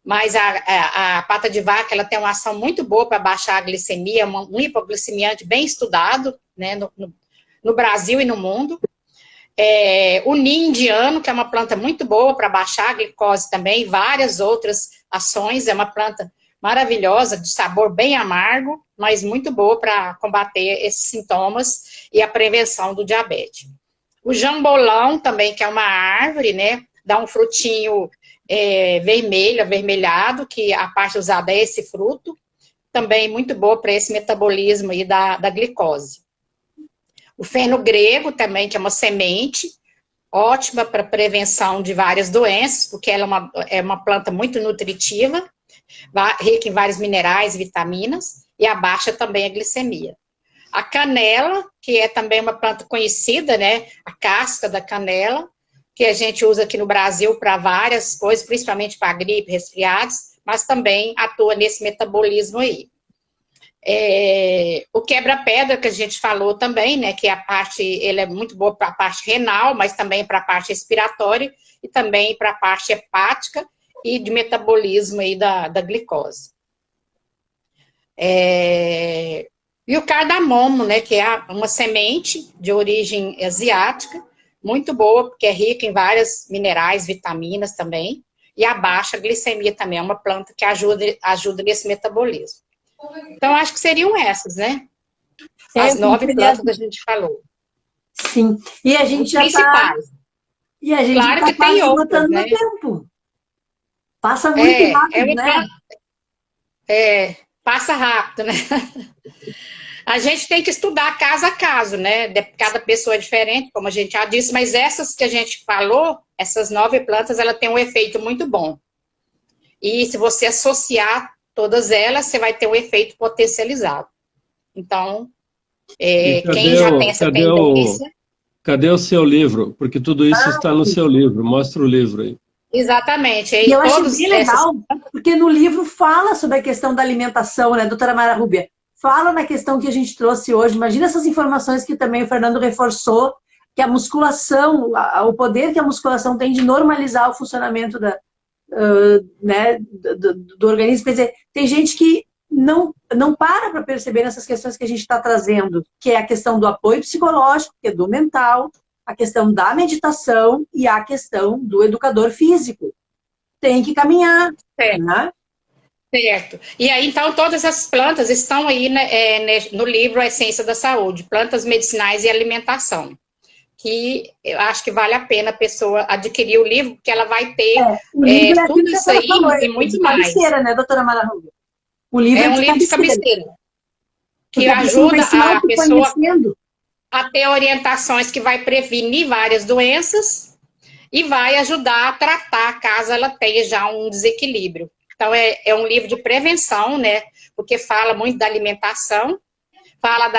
Speaker 2: Mas a pata de vaca, ela tem uma ação muito boa para baixar a glicemia, um hipoglicemiante bem estudado, né, no Brasil e no mundo. O ninho indiano, que é uma planta muito boa para baixar a glicose também, várias outras ações, é uma planta maravilhosa, de sabor bem amargo, mas muito boa para combater esses sintomas e a prevenção do diabetes. O jambolão também, que é uma árvore, né, dá um frutinho vermelho, avermelhado, que a parte usada é esse fruto, também muito boa para esse metabolismo aí da glicose. O fenogrego também, que é uma semente, ótima para prevenção de várias doenças, porque ela é uma planta muito nutritiva, rica em vários minerais e vitaminas, e abaixa também a glicemia. A canela, que é também uma planta conhecida, né, a casca da canela, que a gente usa aqui no Brasil para várias coisas, principalmente para gripe, resfriados, mas também atua nesse metabolismo aí. O quebra-pedra, que a gente falou também, né, que ele é muito boa para a parte renal, mas também para a parte respiratória e também para a parte hepática e de metabolismo aí da glicose. E o cardamomo, né, que é uma semente de origem asiática, muito boa, porque é rica em vários minerais, vitaminas também, e abaixa a glicemia também, é uma planta que ajuda nesse metabolismo. Então, acho que seriam essas, né? As 9 plantas que a gente falou.
Speaker 1: Sim, e a gente já
Speaker 2: principais.
Speaker 1: E a gente
Speaker 2: claro que tem outras, né?
Speaker 1: No tempo. Passa muito rápido,
Speaker 2: né? Passa rápido, né? A gente tem que estudar caso a caso, né? Cada pessoa é diferente, como a gente já disse, mas essas que a gente falou, essas 9 plantas, ela tem um efeito muito bom. E se você associar todas elas, você vai ter um efeito potencializado. Então, quem já tem essa tendência...
Speaker 3: Cadê o seu livro? Porque tudo isso está no seu livro. Mostra o livro aí.
Speaker 2: Exatamente.
Speaker 1: E eu acho bem legal, porque no livro fala sobre a questão da alimentação, né, doutora Mara Rúbia? Fala na questão que a gente trouxe hoje. Imagina essas informações que também o Fernando reforçou, que a musculação, o poder que a musculação tem de normalizar o funcionamento né, do organismo. Quer dizer, tem gente que não para perceber essas questões que a gente está trazendo, que é a questão do apoio psicológico, que é do mental, a questão da meditação e a questão do educador físico. Tem que caminhar, né?
Speaker 2: Certo. E aí, então, todas as plantas estão aí no livro A Essência da Saúde, Plantas Medicinais e Alimentação, que eu acho que vale a pena a pessoa adquirir o livro, porque ela vai ter tudo isso aí e muito mais.
Speaker 1: Cabeceira, né, doutora Mara Rubio? O livro
Speaker 2: é um livro de cabeceira, que ajuda a pessoa a ter orientações que vai prevenir várias doenças e vai ajudar a tratar caso ela tenha já um desequilíbrio. Então, é um livro de prevenção, né? Porque fala muito da alimentação, fala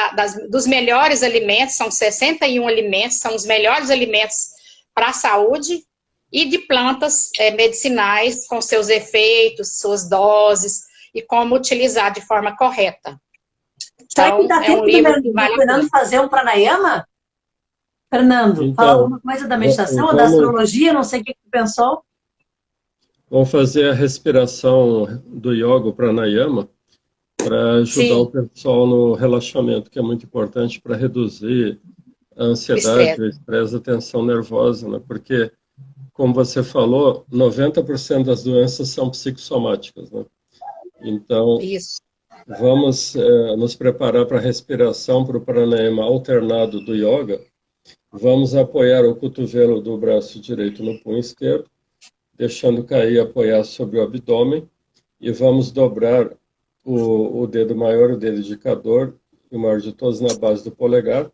Speaker 2: dos melhores alimentos, são 61 alimentos, são os melhores alimentos para a saúde, e de plantas medicinais com seus efeitos, suas doses, e como utilizar de forma correta.
Speaker 1: Então, dá tempo do Fernando fazer um pranayama? Fernando, então, fala alguma coisa da meditação ou da astrologia, não sei o que você pensou.
Speaker 3: Vamos fazer a respiração do yoga, o pranayama, para ajudar o pessoal no relaxamento, que é muito importante para reduzir a ansiedade, o estresse, a tensão nervosa, né? Porque, como você falou, 90% das doenças são psicossomáticas, né? Então, vamos nos preparar para a respiração, para o pranayama alternado do yoga. Vamos apoiar o cotovelo do braço direito no punho esquerdo, deixando cair e apoiar sobre o abdômen, e vamos dobrar o dedo maior, o dedo indicador, e o maior de todos na base do polegar,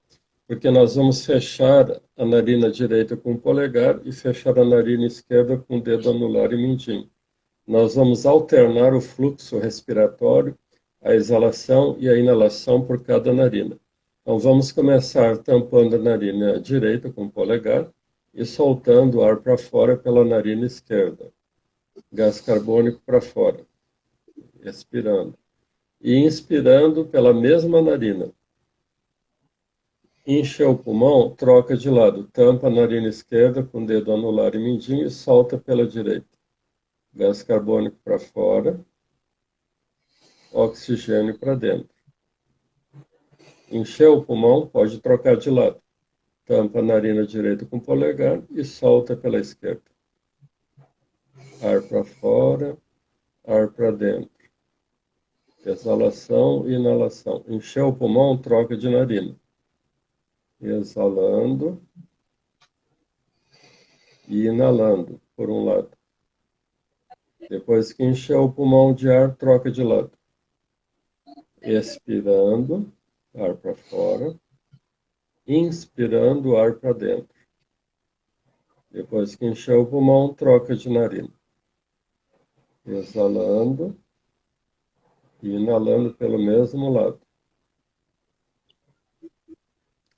Speaker 3: porque nós vamos fechar a narina direita com o polegar e fechar a narina esquerda com o dedo anular e mindinho. Nós vamos alternar o fluxo respiratório, a exalação e a inalação por cada narina. Então, vamos começar tampando a narina direita com o polegar e soltando o ar para fora pela narina esquerda. Gás carbônico para fora. Expirando. E inspirando pela mesma narina. Enche o pulmão, troca de lado. Tampa a narina esquerda com o dedo anular e mindinho e solta pela direita. Gás carbônico para fora. Oxigênio para dentro. Encheu o pulmão, pode trocar de lado. Tampa a narina direita com o polegar e solta pela esquerda. Ar para fora, ar para dentro. Exalação e inalação. Encheu o pulmão, troca de narina. Exalando e inalando, por um lado. Depois que encheu o pulmão de ar, troca de lado. Expirando, ar para fora. Inspirando, ar para dentro. Depois que encheu o pulmão, troca de narina. Exalando e inalando pelo mesmo lado.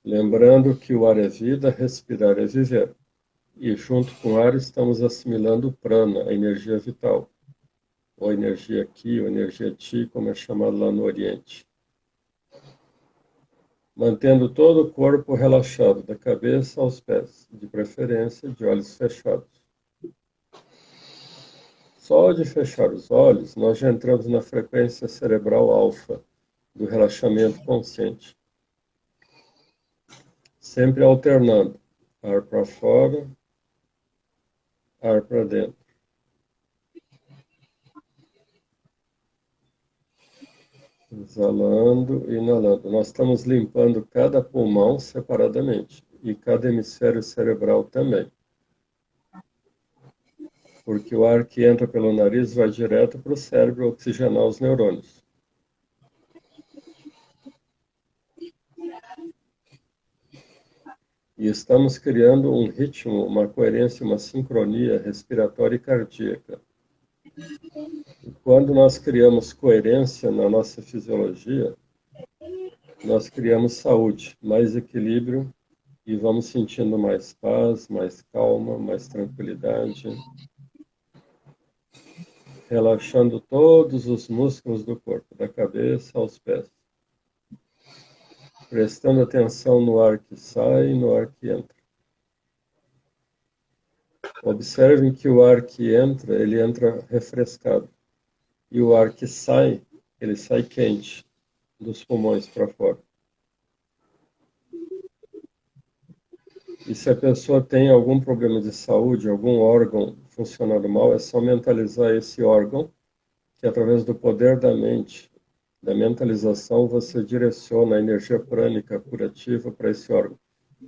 Speaker 3: Lembrando que o ar é vida, respirar é viver. E junto com o ar estamos assimilando o prana, a energia vital. Ou energia ki, ou energia chi, como é chamado lá no Oriente. Mantendo todo o corpo relaxado, da cabeça aos pés, de preferência de olhos fechados. Só de fechar os olhos, nós já entramos na frequência cerebral alfa, do relaxamento consciente. Sempre alternando, ar para fora, ar para dentro. Exalando e inalando. Nós estamos limpando cada pulmão separadamente e cada hemisfério cerebral também. Porque o ar que entra pelo nariz vai direto para o cérebro oxigenar os neurônios. E estamos criando um ritmo, uma coerência, uma sincronia respiratória e cardíaca. O quando nós criamos coerência na nossa fisiologia, nós criamos saúde, mais equilíbrio, e vamos sentindo mais paz, mais calma, mais tranquilidade, relaxando todos os músculos do corpo, da cabeça aos pés. Prestando atenção no ar que sai e no ar que entra. Observem que o ar que entra, ele entra refrescado. E o ar que sai, ele sai quente, dos pulmões para fora. E se a pessoa tem algum problema de saúde, algum órgão funcionando mal, é só mentalizar esse órgão, que através do poder da mente, da mentalização, você direciona a energia prânica curativa para esse órgão.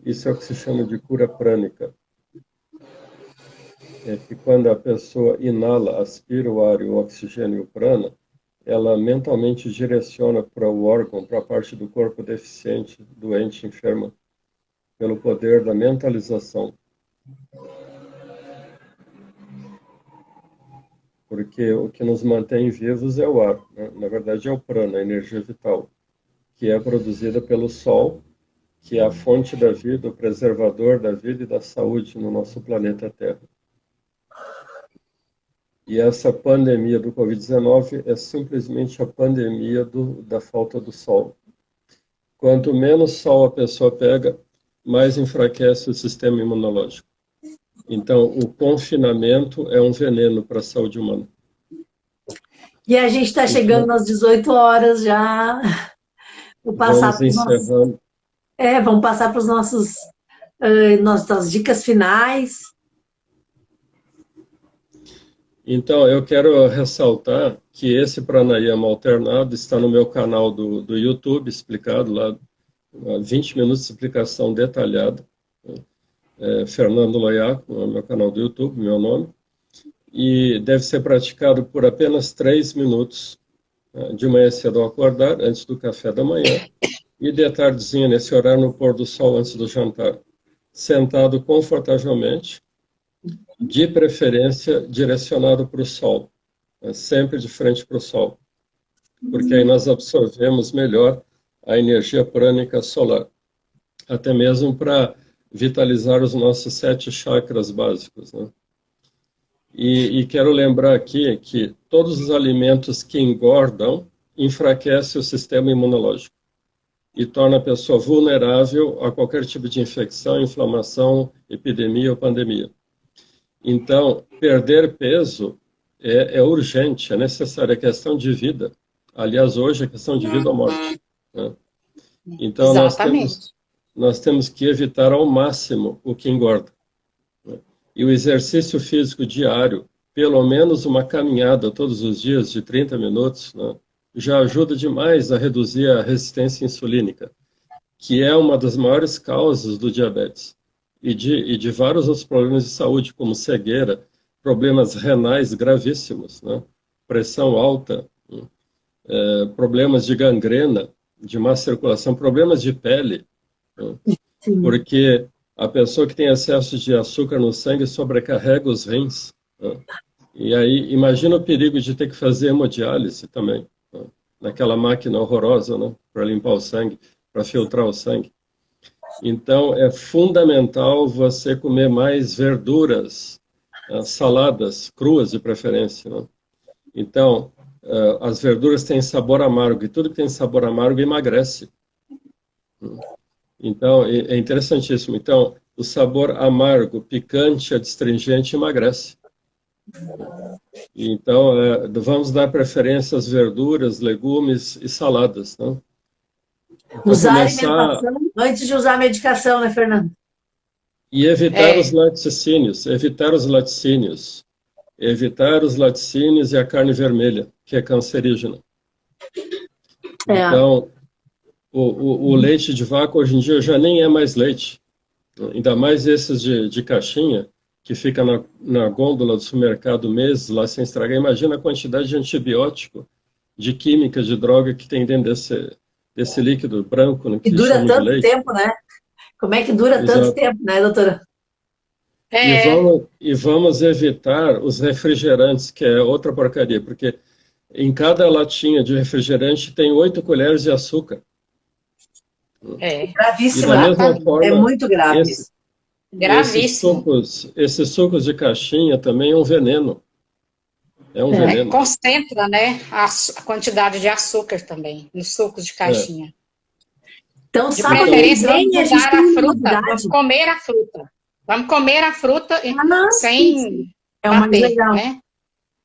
Speaker 3: Isso é o que se chama de cura prânica. É que quando a pessoa inala, aspira o ar e o oxigênio e o prana, ela mentalmente direciona para o órgão, para a parte do corpo deficiente, doente, enferma, pelo poder da mentalização. Porque o que nos mantém vivos é o ar, né? Na verdade é o prana, a energia vital, que é produzida pelo Sol, que é a fonte da vida, o preservador da vida e da saúde no nosso planeta Terra. E essa pandemia do Covid-19 é simplesmente a pandemia da falta do Sol. Quanto menos Sol a pessoa pega, mais enfraquece o sistema imunológico. Então, o confinamento é um veneno para a saúde humana.
Speaker 1: E a gente está chegando nas 18 horas já. Vou passar
Speaker 3: vamos encerrando.
Speaker 1: Vamos passar para os nossas dicas finais.
Speaker 3: Então, eu quero ressaltar que esse pranayama alternado está no meu canal do YouTube, explicado lá, 20 minutos de explicação detalhada. Fernando Loiaco, no meu canal do YouTube, meu nome, e deve ser praticado por apenas 3 minutos, de manhã cedo ao acordar, antes do café da manhã, e de tardezinha, nesse horário, no pôr do sol, antes do jantar, sentado confortavelmente, de preferência direcionado para o sol, sempre de frente para o sol, porque aí nós absorvemos melhor a energia prânica solar, até mesmo para vitalizar os nossos 7 chakras básicos, né? E quero lembrar aqui que todos os alimentos que engordam enfraquecem o sistema imunológico e torna a pessoa vulnerável a qualquer tipo de infecção, inflamação, epidemia ou pandemia. Então, perder peso é urgente, é necessário, é questão de vida. Aliás, hoje é questão de vida ou morte, né? Então, nós temos que evitar ao máximo o que engorda. E o exercício físico diário, pelo menos uma caminhada todos os dias de 30 minutos, né, já ajuda demais a reduzir a resistência insulínica, que é uma das maiores causas do diabetes. E de vários outros problemas de saúde, como cegueira, problemas renais gravíssimos, né, pressão alta, problemas de gangrena, de má circulação, problemas de pele, né, porque a pessoa que tem excesso de açúcar no sangue sobrecarrega os rins, né? E aí imagina o perigo de ter que fazer hemodiálise também, né? Naquela máquina horrorosa, né? Para limpar o sangue, para filtrar o sangue. Então é fundamental você comer mais verduras, saladas, cruas de preferência, né? Então as verduras têm sabor amargo e tudo que tem sabor amargo emagrece. Então, é interessantíssimo. Então, o sabor amargo, picante, adstringente emagrece. Então, vamos dar preferência às verduras, legumes e saladas, né? Então,
Speaker 1: usar alimentação antes de usar a medicação, né, Fernando?
Speaker 3: E evitar os laticínios, evitar os laticínios e a carne vermelha, que é cancerígena. Então, o leite de vaca hoje em dia já nem é mais leite. Ainda mais esses de caixinha, que fica na gôndola do supermercado meses lá sem estragar. Imagina a quantidade de antibiótico, de química, de droga que tem dentro desse líquido branco. Né,
Speaker 1: que dura tanto tempo, né? Como é que dura tanto tempo, né, doutora?
Speaker 3: E vamos evitar os refrigerantes, que é outra porcaria, porque em cada latinha de refrigerante tem 8 colheres de açúcar.
Speaker 1: Gravíssimo.
Speaker 3: E da mesma forma,
Speaker 1: é muito grave isso.
Speaker 2: Gravíssimo.
Speaker 3: Esses sucos de caixinha também é um veneno. É um veneno.
Speaker 2: Concentra, né, a quantidade de açúcar também, nos sucos de caixinha.
Speaker 1: Então,
Speaker 2: de preferência, vamos usar a fruta,
Speaker 1: vamos
Speaker 2: comer a fruta. Vamos comer a fruta sem
Speaker 1: é o mais legal. Né?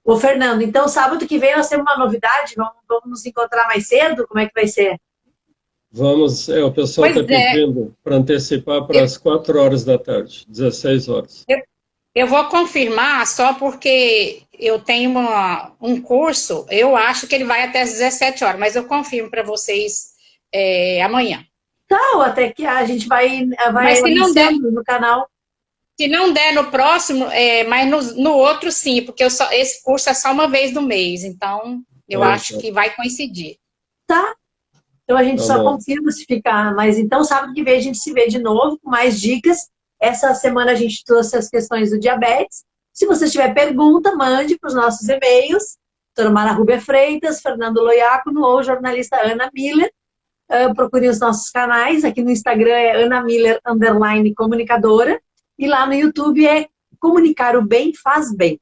Speaker 1: Ô, Fernando, então sábado que vem nós temos uma novidade, vamos nos encontrar mais cedo? Como é que vai ser?
Speaker 3: Vamos, o pessoal está pedindo para antecipar para as 4 horas da tarde, 16 horas.
Speaker 2: Eu vou confirmar só porque eu tenho um curso, eu acho que ele vai até as 17 horas, mas eu confirmo para vocês amanhã.
Speaker 1: Tá, até que a gente vai
Speaker 2: mas se não der
Speaker 1: no canal.
Speaker 2: Se não der no próximo, mas no outro sim, porque esse curso é só uma vez no mês, então eu acho que vai coincidir.
Speaker 1: Tá. Então a gente só confirma se ficar, mas então sábado que vem a gente se vê de novo com mais dicas. Essa semana a gente trouxe as questões do diabetes. Se você tiver pergunta, mande para os nossos e-mails, doutora Mara Rubia Freitas, Fernando Loiacono ou jornalista Ana Miller. Procurem os nossos canais, aqui no Instagram é Ana Miller _comunicadora, e lá no YouTube é Comunicar o Bem Faz Bem.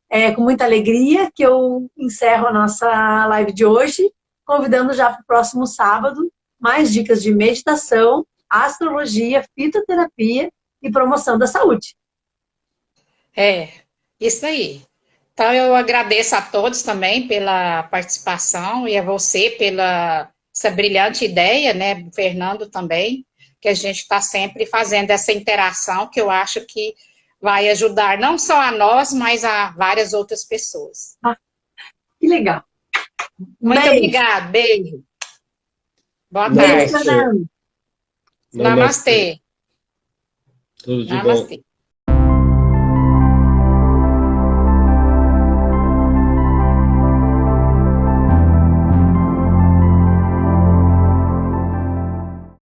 Speaker 1: É com muita alegria que eu encerro a nossa live de hoje, convidando já para o próximo sábado mais dicas de meditação, astrologia, fitoterapia e promoção da saúde.
Speaker 2: Isso aí. Então eu agradeço a todos também pela participação e a você pela essa brilhante ideia, né, Fernando também, que a gente está sempre fazendo essa interação que eu acho que vai ajudar não só a nós, mas a várias outras pessoas.
Speaker 1: Que legal.
Speaker 2: Muito obrigada, beijo. Boa tarde.
Speaker 3: Namastê.
Speaker 2: Namastê.
Speaker 3: Tudo de
Speaker 2: Namastê.
Speaker 3: bom.